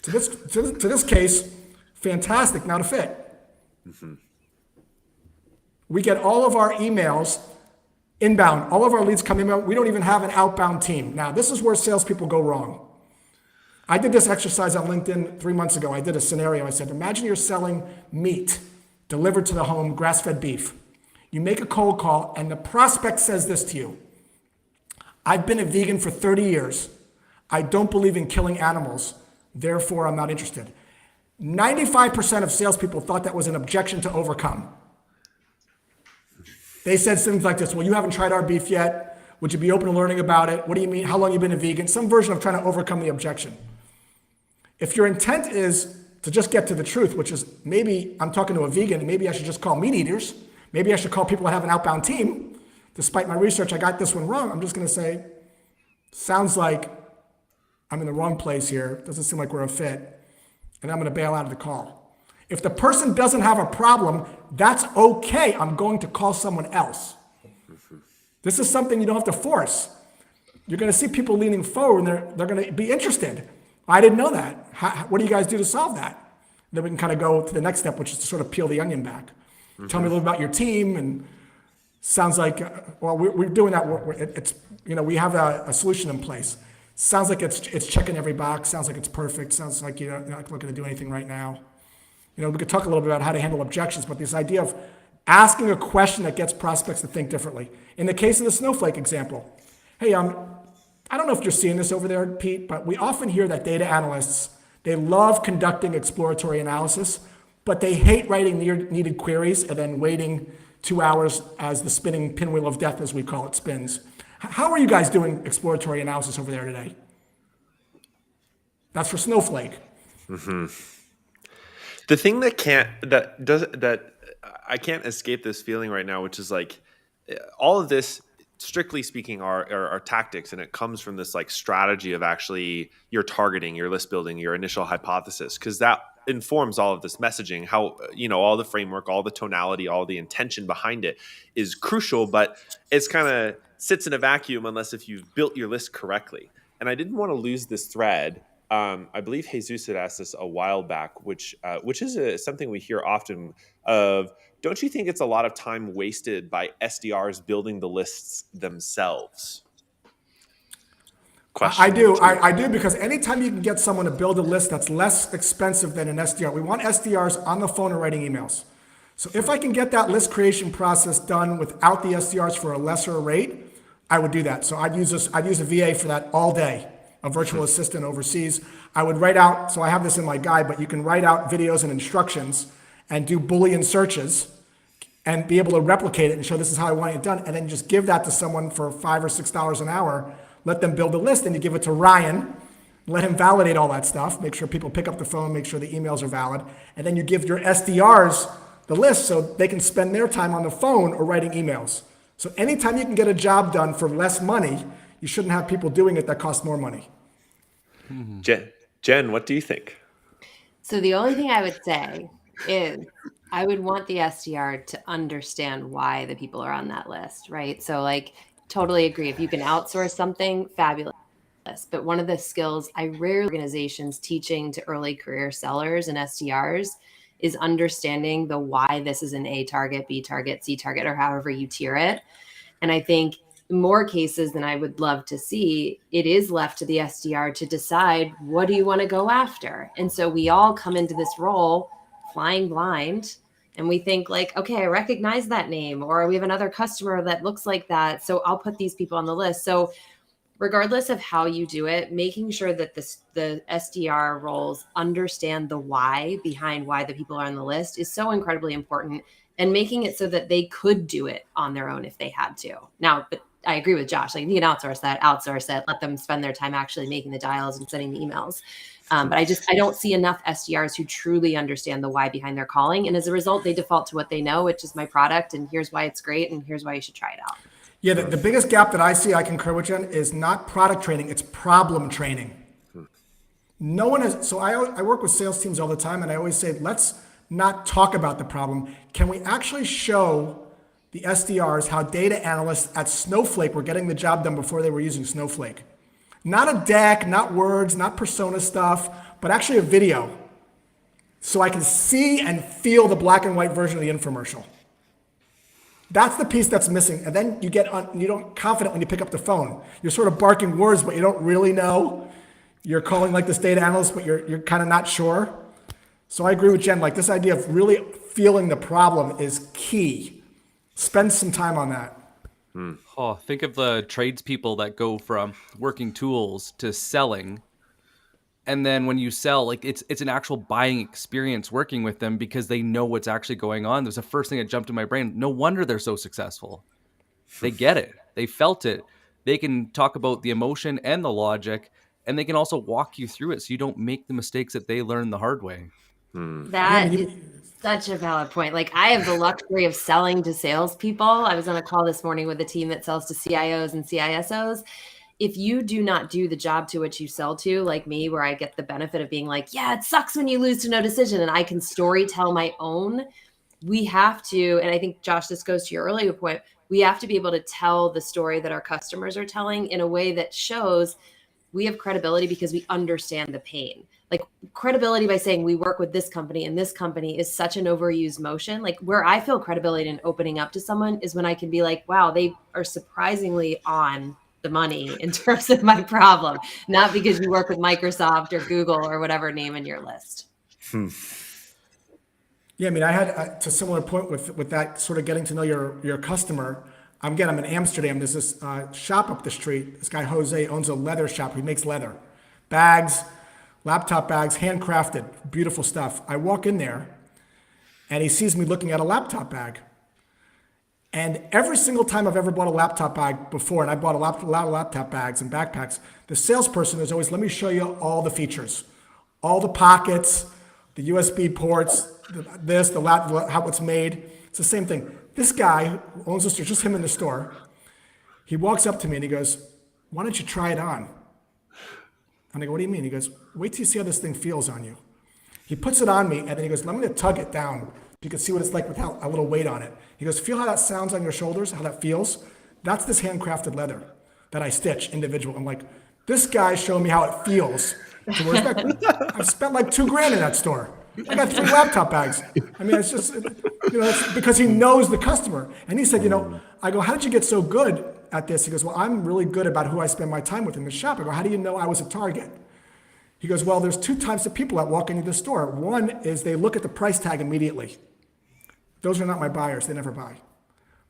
to this case, fantastic, not a fit. We get all of our emails inbound, all of our leads come inbound. We don't even have an outbound team. Now, this is where salespeople go wrong. I did this exercise on LinkedIn 3 months ago. I did a scenario. I said, imagine you're selling meat delivered to the home, grass-fed beef. You make a cold call, and the prospect says this to you. I've been a vegan for 30 years. I don't believe in killing animals. Therefore, I'm not interested. 95% of salespeople thought that was an objection to overcome. They said things like this, well, you haven't tried our beef yet. Would you be open to learning about it? What do you mean? How long have you been a vegan? Some version of trying to overcome the objection. If your intent is to just get to the truth, which is maybe I'm talking to a vegan, and maybe I should just call meat eaters. Maybe I should call people that have an outbound team. Despite my research, I got this one wrong. I'm just going to say, sounds like I'm in the wrong place here. Doesn't seem like we're a fit. And I'm going to bail out of the call. If the person doesn't have a problem, that's okay. I'm going to call someone else. This is something you don't have to force. You're going to see people leaning forward, and they're going to be interested. I didn't know that. What do you guys do to solve that? Then we can kind of go to the next step, which is to sort of peel the onion back. Tell me a little about your team, and sounds like, well, we're doing that. It's, we have a solution in place. Sounds like it's checking every box. Sounds like it's perfect. Sounds like you're not looking to do anything right now. We could talk a little bit about how to handle objections, but this idea of asking a question that gets prospects to think differently. In the case of the snowflake example, hey, I don't know if you're seeing this over there, Pete, but we often hear that data analysts, they love conducting exploratory analysis, but they hate writing needed queries and then waiting 2 hours as the spinning pinwheel of death, as we call it, spins. How are you guys doing exploratory analysis over there today? That's for Snowflake. The thing that I can't escape this feeling right now, which is like all of this, strictly speaking, are tactics, and it comes from this like strategy of actually your targeting, your list building, your initial hypothesis, because that informs all of this messaging. How all the framework, all the tonality, all the intention behind it is crucial, but it's kind of sits in a vacuum unless if you've built your list correctly. And I didn't want to lose this thread. I believe Jesus had asked this a while back, which is something we hear often of. Don't you think it's a lot of time wasted by SDRs building the lists themselves? I do, because anytime you can get someone to build a list that's less expensive than an SDR, we want SDRs on the phone or writing emails. So if I can get that list creation process done without the SDRs for a lesser rate, I would do that. So I'd use a VA for that all day, a virtual assistant overseas. I would write out, so I have this in my guide, but you can write out videos and instructions and do Boolean searches and be able to replicate it and show this is how I want it done, and then just give that to someone for $5 or $6 an hour. Let them build a list, and you give it to Ryan let him validate all that stuff, make sure people pick up the phone, make sure the emails are valid, and then you give your SDRs the list so they can spend their time on the phone or writing emails. So anytime you can get a job done for less money, you shouldn't have people doing it that cost more money. Jen, what do you think? So the only thing I would say is I would want the SDR to understand why the people are on that list, right? So like totally agree. If you can outsource something, fabulous. But one of the skills I rarely organizations teaching to early career sellers and SDRs is understanding the why this is an A target, B target, C target, or however you tier it. And I think in more cases than I would love to see, it is left to the SDR to decide, what do you want to go after? And so we all come into this role flying blind and we think like, okay, I recognize that name, or we have another customer that looks like that, so I'll put these people on the list. So regardless of how you do it, making sure that the SDR roles understand the why behind why the people are on the list is so incredibly important, and making it so that they could do it on their own if they had to. Now, but I agree with Josh. Like, you can outsource it, let them spend their time actually making the dials and sending the emails. But I don't see enough SDRs who truly understand the why behind their calling. And as a result, they default to what they know, which is my product, and here's why it's great, and here's why you should try it out. Yeah, the biggest gap that I see, I concur with Jen, is not product training, it's problem training. No one has, so I work with sales teams all the time, and I always say, let's not talk about the problem. Can we actually show the SDRs how data analysts at Snowflake were getting the job done before they were using Snowflake? Not a deck, not words, not persona stuff, but actually a video. So I can see and feel the black and white version of the infomercial. That's the piece that's missing. And then you don't confident when you pick up the phone. You're sort of barking words, but you don't really know. You're calling like this data analyst, but you're kind of not sure. So I agree with Jen, like this idea of really feeling the problem is key. Spend some time on that. Oh, think of the tradespeople that go from working tools to selling. And then when you sell, like it's an actual buying experience working with them because they know what's actually going on. There's the first thing that jumped in my brain. No wonder they're so successful. They get it. They felt it. They can talk about the emotion and the logic, and they can also walk you through it so you don't make the mistakes that they learned the hard way. That is such a valid point. Like, I have the luxury of selling to salespeople. I was on a call this morning with a team that sells to CIOs and CISOs. If you do not do the job to which you sell to, like me, where I get the benefit of being like, yeah, it sucks when you lose to no decision, and I can story tell my own, we have to, and I think, Josh, this goes to your earlier point, we have to be able to tell the story that our customers are telling in a way that shows we have credibility because we understand the pain. Like, credibility by saying we work with this company and this company is such an overused motion. Like, where I feel credibility in opening up to someone is when I can be like, wow, they are surprisingly on the money in terms of my problem, not because you work with Microsoft or Google or whatever name in your list. Yeah, I mean, I had to a similar point with that sort of getting to know your customer. I'm in Amsterdam. There's this shop up the street. This guy, Jose, owns a leather shop. He makes leather. Bags, laptop bags, handcrafted, beautiful stuff. I walk in there, and he sees me looking at a laptop bag. And every single time I've ever bought a laptop bag before, and I bought a lot of laptop bags and backpacks, the salesperson is always, let me show you all the features, all the pockets, the USB ports, how it's made. It's the same thing. This guy who owns the store, just him in the store, he walks up to me and he goes, why don't you try it on? And I go, what do you mean? He goes, wait till you see how this thing feels on you. He puts it on me, and then he goes, I'm going to tug it down. You can see what it's like without a little weight on it. He goes, feel how that sounds on your shoulders, how that feels? That's this handcrafted leather that I stitch individual. I'm like, this guy's showing me how it feels. I've spent like $2,000 in that store. I got 3 laptop bags. I mean, it's just, it's because he knows the customer. And he said, I go, how did you get so good at this? He goes, well, I'm really good about who I spend my time with in the shop. I go, how do you know I was a target? He goes, well, there's 2 types of people that walk into the store. One is they look at the price tag immediately. Those are not my buyers. They never buy.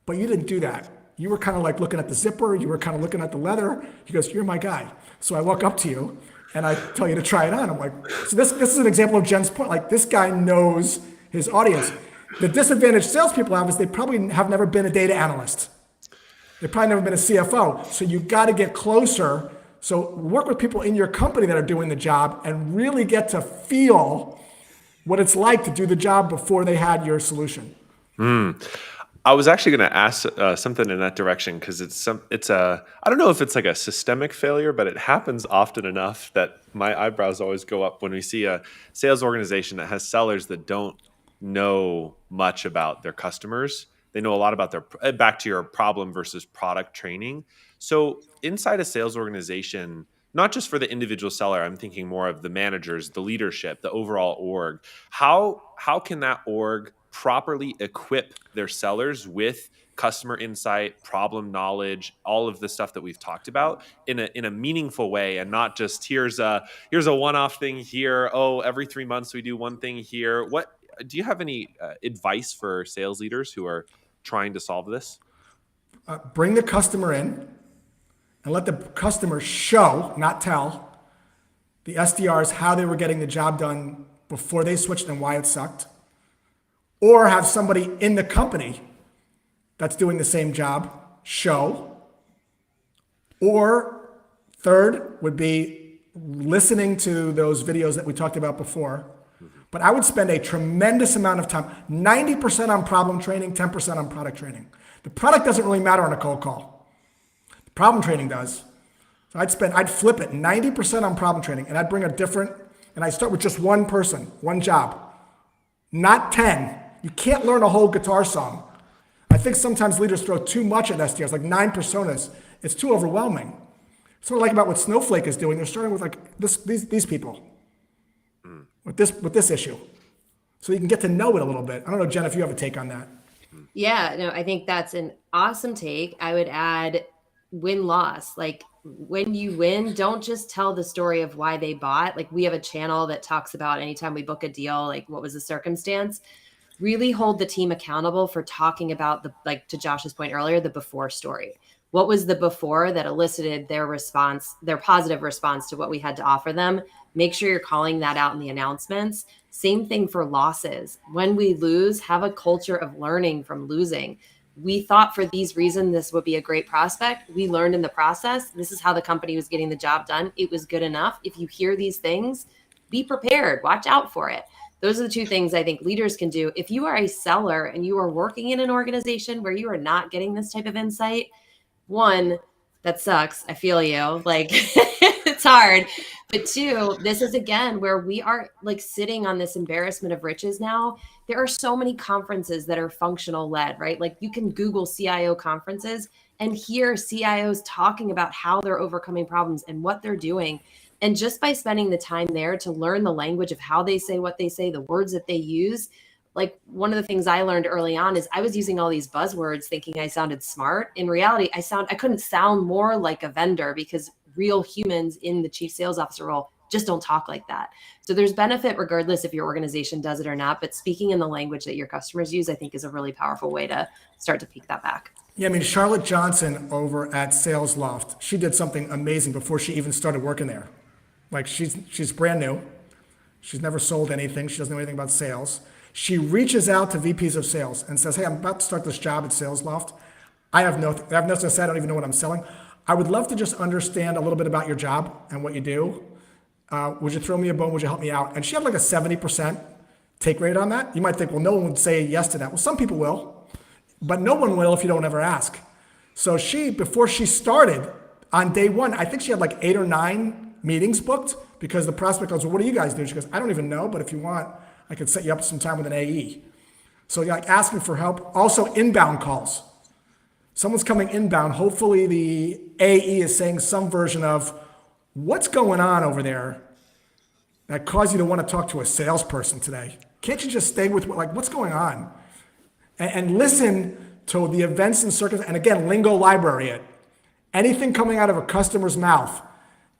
But you didn't do that. You were kind of like looking at the zipper. You were kind of looking at the leather. He goes, you're my guy. So I walk up to you and I tell you to try it on. I'm like, so this is an example of Jen's point. Like, this guy knows his audience. The disadvantage salespeople have is they probably have never been a data analyst. They've probably never been a CFO. So you've got to get closer So work with people in your company that are doing the job and really get to feel what it's like to do the job before they had your solution. I was actually going to ask something in that direction because I don't know if it's like a systemic failure, but it happens often enough that my eyebrows always go up when we see a sales organization that has sellers that don't know much about their customers. They know a lot about back to your problem versus product training. So inside a sales organization, not just for the individual seller, I'm thinking more of the managers, the leadership, the overall org. How can that org properly equip their sellers with customer insight, problem knowledge, all of the stuff that we've talked about in a meaningful way, and not just here's a one-off thing here. Oh, every 3 months we do one thing here. What do you have any advice for sales leaders who are trying to solve this? Bring the customer in and let the customer show, not tell, the SDRs how they were getting the job done before they switched and why it sucked. Or have somebody in the company that's doing the same job show. Or third would be listening to those videos that we talked about before. But I would spend a tremendous amount of time, 90% on problem training, 10% on product training. The product doesn't really matter on a cold call. The problem training does. So I'd flip it 90% on problem training, and I'd bring and I start with just one person, one job, not 10. You can't learn a whole guitar song. I think sometimes leaders throw too much at SDRs, like 9 personas. It's too overwhelming. Sort of like about what Snowflake is doing. They're starting with like these people with this issue, so you can get to know it a little bit. I don't know, Jen, if you have a take on that. Yeah, no, I think that's an awesome take. I would add win-loss. Like when you win, don't just tell the story of why they bought. Like we have a channel that talks about anytime we book a deal, like what was the circumstance. Really hold the team accountable for talking about like to Josh's point earlier, the before story. What was the before that elicited their positive response to what we had to offer them? Make sure you're calling that out in the announcements. Same thing for losses. When we lose, have a culture of learning from losing. We thought for these reasons, this would be a great prospect. We learned in the process. This is how the company was getting the job done. It was good enough. If you hear these things, be prepared. Watch out for it. Those are the two things I think leaders can do. If you are a seller and you are working in an organization where you are not getting this type of insight, one, that sucks. I feel you. Like it's hard. But two, this is again where we are like sitting on this embarrassment of riches now. There are so many conferences that are functional led, right? Like you can Google CIO conferences and hear CIOs talking about how they're overcoming problems and what they're doing. And just by spending the time there to learn the language of how they say what they say, the words that they use, like one of the things I learned early on is I was using all these buzzwords thinking I sounded smart. In reality, I couldn't sound more like a vendor because real humans in the chief sales officer role just don't talk like that. So there's benefit regardless if your organization does it or not, but speaking in the language that your customers use, I think is a really powerful way to start to peek that back. Yeah, I mean, Charlotte Johnson over at Sales Loft, she did something amazing before she even started working there. Like she's brand new. She's never sold anything. She doesn't know anything about sales. She reaches out to VPs of sales and says, hey, I'm about to start this job at Sales Loft. I have nothing to say. I don't even know what I'm selling. I would love to just understand a little bit about your job and what you do. Would you throw me a bone? Would you help me out? And she had like a 70% take rate on that. You might think, well, no one would say yes to that. Well, some people will, but no one will if you don't ever ask. So before she started on day one, I think she had like 8 or 9 meetings booked because the prospect goes, well, what do you guys do? She goes, I don't even know, but if you want, I could set you up some time with an AE. So you're like asking for help. Also inbound calls. Someone's coming inbound. Hopefully the AE is saying some version of what's going on over there that caused you to want to talk to a salesperson today. Can't you just stay with like what's going on and listen to the events and circumstances? And again, lingo library it. Anything coming out of a customer's mouth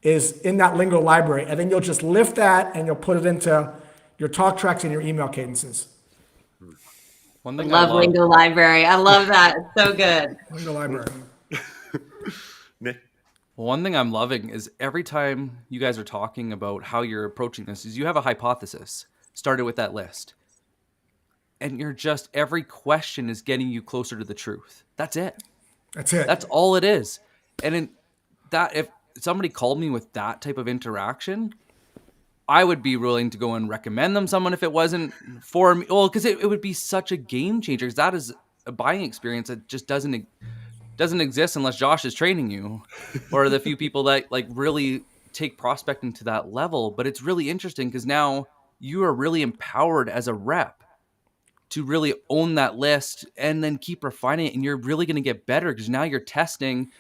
is in that lingo library, and then you'll just lift that and you'll put it into your talk tracks and your email cadences. I love lingo library. I love that. It's so good. Lingo library. Nick? One thing I'm loving is every time you guys are talking about how you're approaching this is you have a hypothesis started with that list. And every question is getting you closer to the truth. That's it. That's it. That's all it is. And somebody called me with that type of interaction, I would be willing to go and recommend them someone if it wasn't for me. Well, because it would be such a game changer. Because that is a buying experience that just doesn't exist unless Josh is training you, or the few people that like really take prospecting to that level. But it's really interesting because now you are really empowered as a rep to really own that list and then keep refining it. And you're really going to get better because now you're testing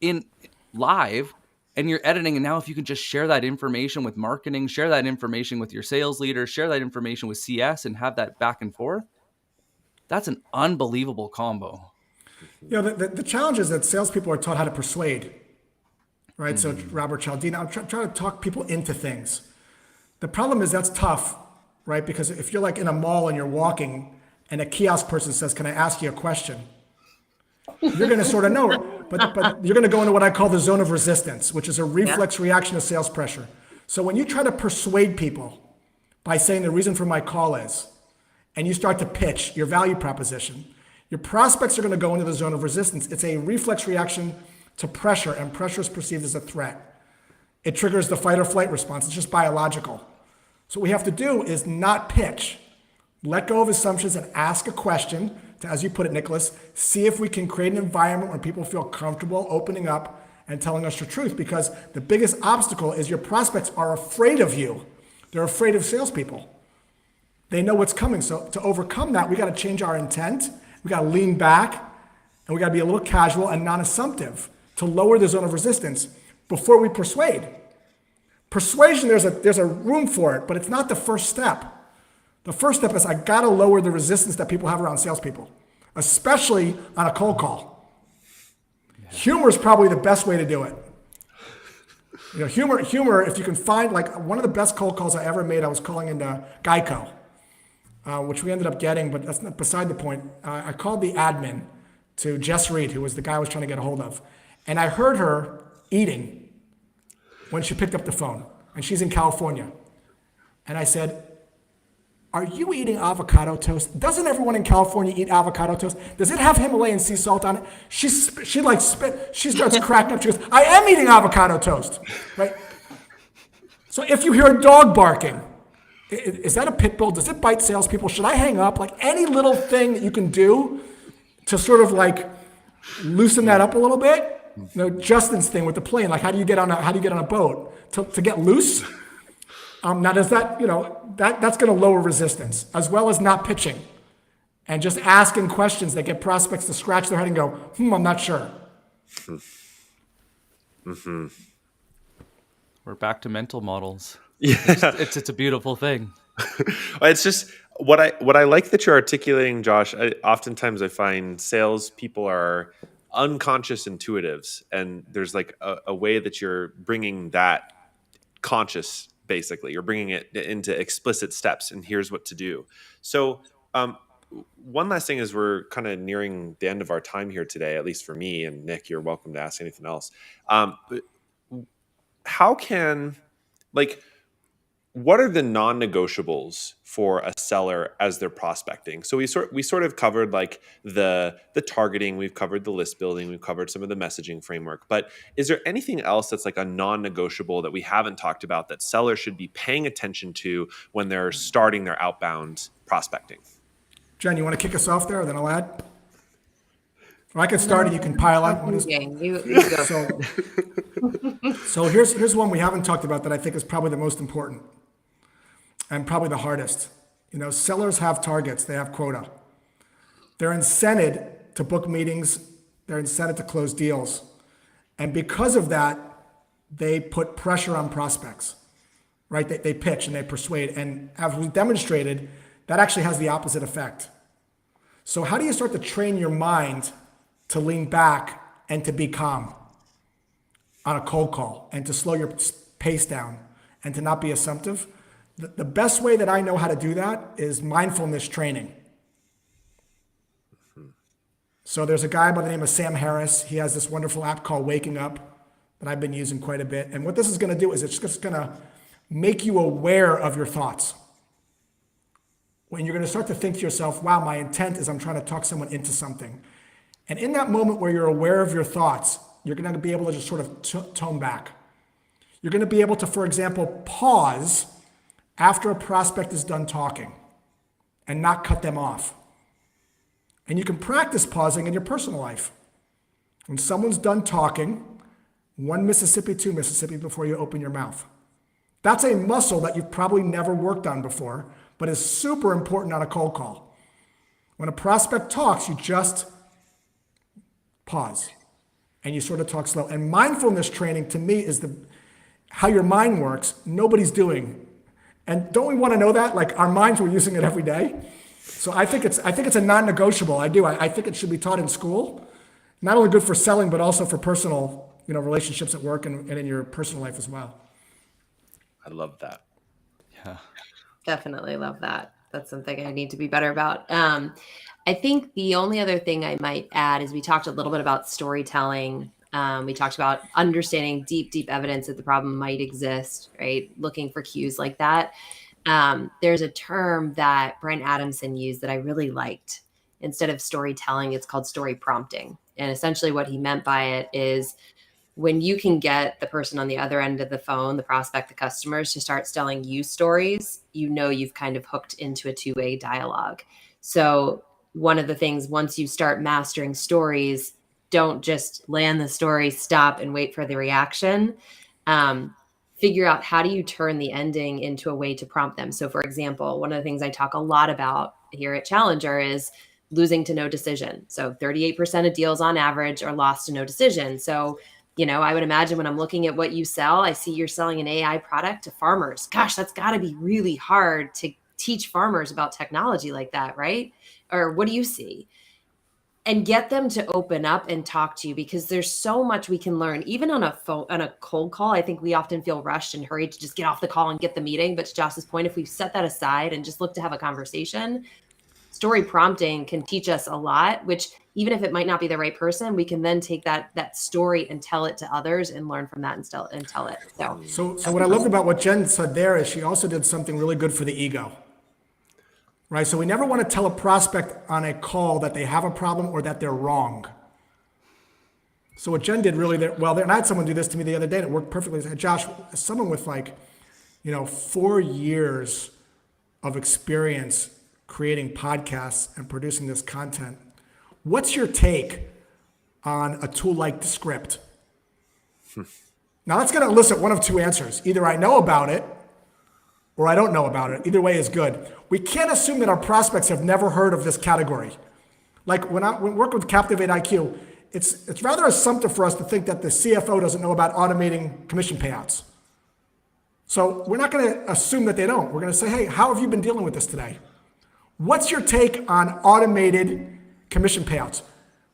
in live and you're editing. And now if you can just share that information with marketing, share that information with your sales leader, share that information with CS and have that back and forth, that's an unbelievable combo. You know, the challenge is that salespeople are taught how to persuade, right? So Robert Cialdini, I'm trying to talk people into things. The problem is that's tough, right? Because if you're like in a mall and you're walking and a kiosk person says, "Can I ask you a question?" You're going to sort of know, but you're going to go into what I call the zone of resistance, which is a reflex reaction to sales pressure. So when you try to persuade people by saying the reason for my call is, and you start to pitch your value proposition, your prospects are going to go into the zone of resistance. It's a reflex reaction to pressure, and pressure is perceived as a threat. It triggers the fight or flight response. It's just biological. So what we have to do is not pitch. Let go of assumptions and ask a question to, as you put it, Nicholas, see if we can create an environment where people feel comfortable opening up and telling us the truth, because the biggest obstacle is your prospects are afraid of you. They're afraid of salespeople. They know what's coming. So to overcome that, we got to change our intent. We got to lean back, and we got to be a little casual and non-assumptive to lower the zone of resistance before we persuade. Persuasion, there's a room for it, but it's not the first step. The first step is I got to lower the resistance that people have around salespeople, especially on a cold call. Yeah. Humor is probably the best way to do it. You know, humor. If you can find, like, one of the best cold calls I ever made, I was calling into Geico, which we ended up getting, but that's not beside the point. I called the admin to Jess Reed, who was the guy I was trying to get a hold of, and I heard her eating when she picked up the phone, and she's in California. And I said, "Are you eating avocado toast? Doesn't everyone in California eat avocado toast? Does it have Himalayan sea salt on it?" She starts cracking up. She goes, "I am eating avocado toast," right? So if you hear a dog barking, is that a pit bull? Does it bite salespeople? Should I hang up? Like, any little thing that you can do to sort of like loosen that up a little bit. You know, Justin's thing with the plane, like how do you get on a boat to get loose? Now does that, you know, that's going to lower resistance, as well as not pitching and just asking questions that get prospects to scratch their head and go, I'm not sure. Mm-hmm. We're back to mental models. Yeah. It's a beautiful thing. It's just what I like that you're articulating, Josh. Oftentimes I find salespeople are unconscious intuitives, and there's like a way that you're bringing that conscious, basically you're bringing it into explicit steps, and here's what to do. So one last thing, is we're kind of nearing the end of our time here today, at least for me, and Nick, you're welcome to ask anything else. How can, like, what are the non-negotiables for a seller as they're prospecting? So we sort of covered like the targeting, we've covered the list building, we've covered some of the messaging framework, but is there anything else that's like a non-negotiable that we haven't talked about that sellers should be paying attention to when they're starting their outbound prospecting? Jen, you want to kick us off there, then I'll add? Or I can start and you can pile on. You go. So here's one we haven't talked about that I think is probably the most important and probably the hardest. You know, sellers have targets, they have quota. They're incented to book meetings, they're incented to close deals. And because of that, they put pressure on prospects, right? They pitch and they persuade. And as we demonstrated, that actually has the opposite effect. So how do you start to train your mind to lean back and to be calm on a cold call, and to slow your pace down and to not be assumptive? The best way that I know how to do that is mindfulness training. So there's a guy by the name of Sam Harris. He has this wonderful app called Waking Up that I've been using quite a bit. And what this is going to do is it's just going to make you aware of your thoughts. When you're going to start to think to yourself, wow, my intent is I'm trying to talk someone into something. And in that moment where you're aware of your thoughts, you're going to be able to just sort of tone back. You're going to be able to, for example, pause after a prospect is done talking and not cut them off. And you can practice pausing in your personal life. When someone's done talking, 1 Mississippi, 2 Mississippi before you open your mouth. That's a muscle that you've probably never worked on before, but is super important on a cold call. When a prospect talks, you just pause and you sort of talk slow. And mindfulness training to me is how your mind works. Nobody's doing. And don't we want to know that? Like our minds, we're using it every day. So I think it's a non-negotiable. I do. I think it should be taught in school. Not only good for selling, but also for personal, relationships at work and in your personal life as well. I love that. Yeah. Definitely love that. That's something I need to be better about. I think the only other thing I might add is we talked a little bit about storytelling. We talked about understanding deep evidence that the problem might exist, right? Looking for cues like that. There's a term that Brent Adamson used that I really liked. Instead of storytelling, it's called story prompting. And essentially what he meant by it is when you can get the person on the other end of the phone, the prospect, the customers, to start telling you stories, you've kind of hooked into a two-way dialogue. So one of the things, once you start mastering stories, don't just land the story, stop and wait for the reaction. Figure out how do you turn the ending into a way to prompt them. So for example, one of the things I talk a lot about here at Challenger is losing to no decision. So 38% of deals on average are lost to no decision. So, I would imagine when I'm looking at what you sell, I see you're selling an AI product to farmers. Gosh, that's got to be really hard to teach farmers about technology like that, right? Or what do you see? And get them to open up and talk to you, because there's so much we can learn, even on a cold call. I think we often feel rushed and hurried to just get off the call and get the meeting. But to Josh's point, if we set that aside and just look to have a conversation, story prompting can teach us a lot, which even if it might not be the right person, we can then take that story and tell it to others and learn from that and tell it. So what I loved about what Jen said there is she also did something really good for the ego. Right? So we never want to tell a prospect on a call that they have a problem or that they're wrong. So what Jen did really well there, and I had someone do this to me the other day and it worked perfectly. I said, Josh, someone with 4 years of experience creating podcasts and producing this content, what's your take on a tool like Descript? Now that's going to elicit one of two answers. Either I know about it or I don't know about it. Either way is good. We can't assume that our prospects have never heard of this category. Like when we work with Captivate IQ, it's rather assumptive for us to think that the CFO doesn't know about automating commission payouts. So we're not going to assume that they don't. We're going to say, hey, how have you been dealing with this today? What's your take on automated commission payouts?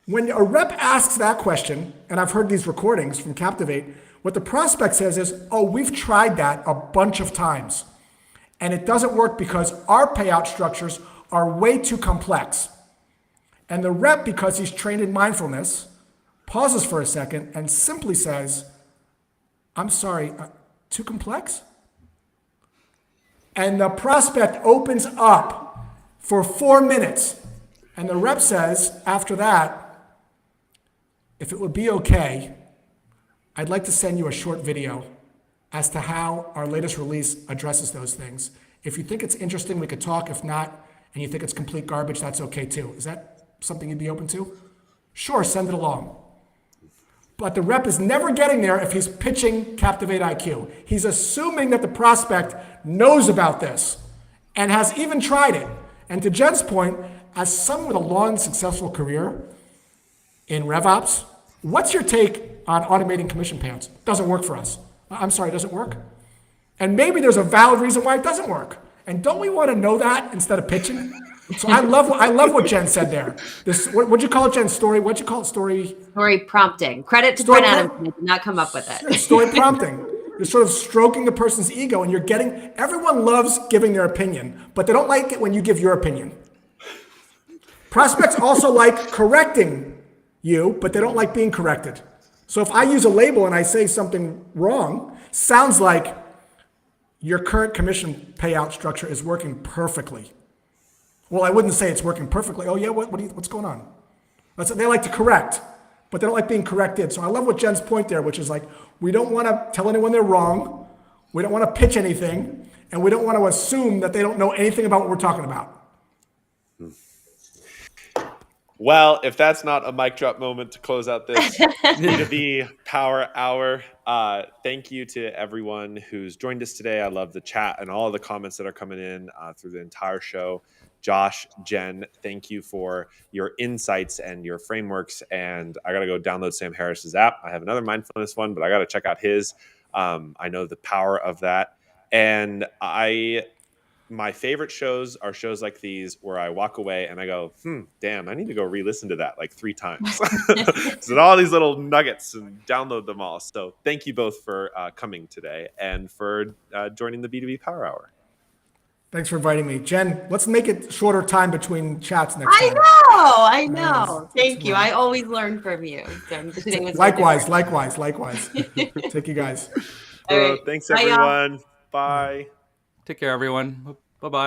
When a rep asks that question, and I've heard these recordings from Captivate, what the prospect says is, oh, we've tried that a bunch of times. And it doesn't work because our payout structures are way too complex. And the rep, because he's trained in mindfulness, pauses for a second and simply says, I'm sorry, too complex? And the prospect opens up for 4 minutes. And the rep says, after that, if it would be okay, I'd like to send you a short video as to how our latest release addresses those things. If you think it's interesting, we could talk. If not, and you think it's complete garbage, that's okay too. Is that something you'd be open to? Sure, send it along. But the rep is never getting there if he's pitching Captivate IQ. He's assuming that the prospect knows about this and has even tried it. And to Jen's point, as someone with a long, successful career in RevOps, what's your take on automating commission payouts? Doesn't work for us. I'm sorry, it doesn't work? And maybe there's a valid reason why it doesn't work. And don't we want to know that instead of pitching? So I love what Jen said there. What'd you call it, Jen? What'd you call it? Story prompting. Credit to Brent Adamson, did not come up with it. Story prompting. You're sort of stroking the person's ego, and everyone loves giving their opinion, but they don't like it when you give your opinion. Prospects also like correcting you, but they don't like being corrected. So if I use a label and I say something wrong, sounds like your current commission payout structure is working perfectly. Well, I wouldn't say it's working perfectly. Oh yeah, what's going on? They like to correct. but they don't like being corrected. So I love what Jen's point there, which is like, we don't want to tell anyone they're wrong. We don't want to pitch anything. And we don't want to assume that they don't know anything about what we're talking about. Well, if that's not a mic drop moment to close out this B2B Power Hour, thank you to everyone who's joined us today. I love the chat and all the comments that are coming in through the entire show. Josh, Jen, thank you for your insights and your frameworks. And I got to go download Sam Harris's app. I have another mindfulness one, but I got to check out his. I know the power of that. And my favorite shows are shows like these where I walk away and I go, damn, I need to go re-listen to that like 3 times. So all these little nuggets and download them all. So thank you both for coming today and for joining the B2B Power Hour. Thanks for inviting me. Jen, let's make it shorter time between chats next time. I know. Thank you. I always learn from you. Likewise. Take you guys. Thanks, everyone. Bye. Take care, everyone. Bye-bye.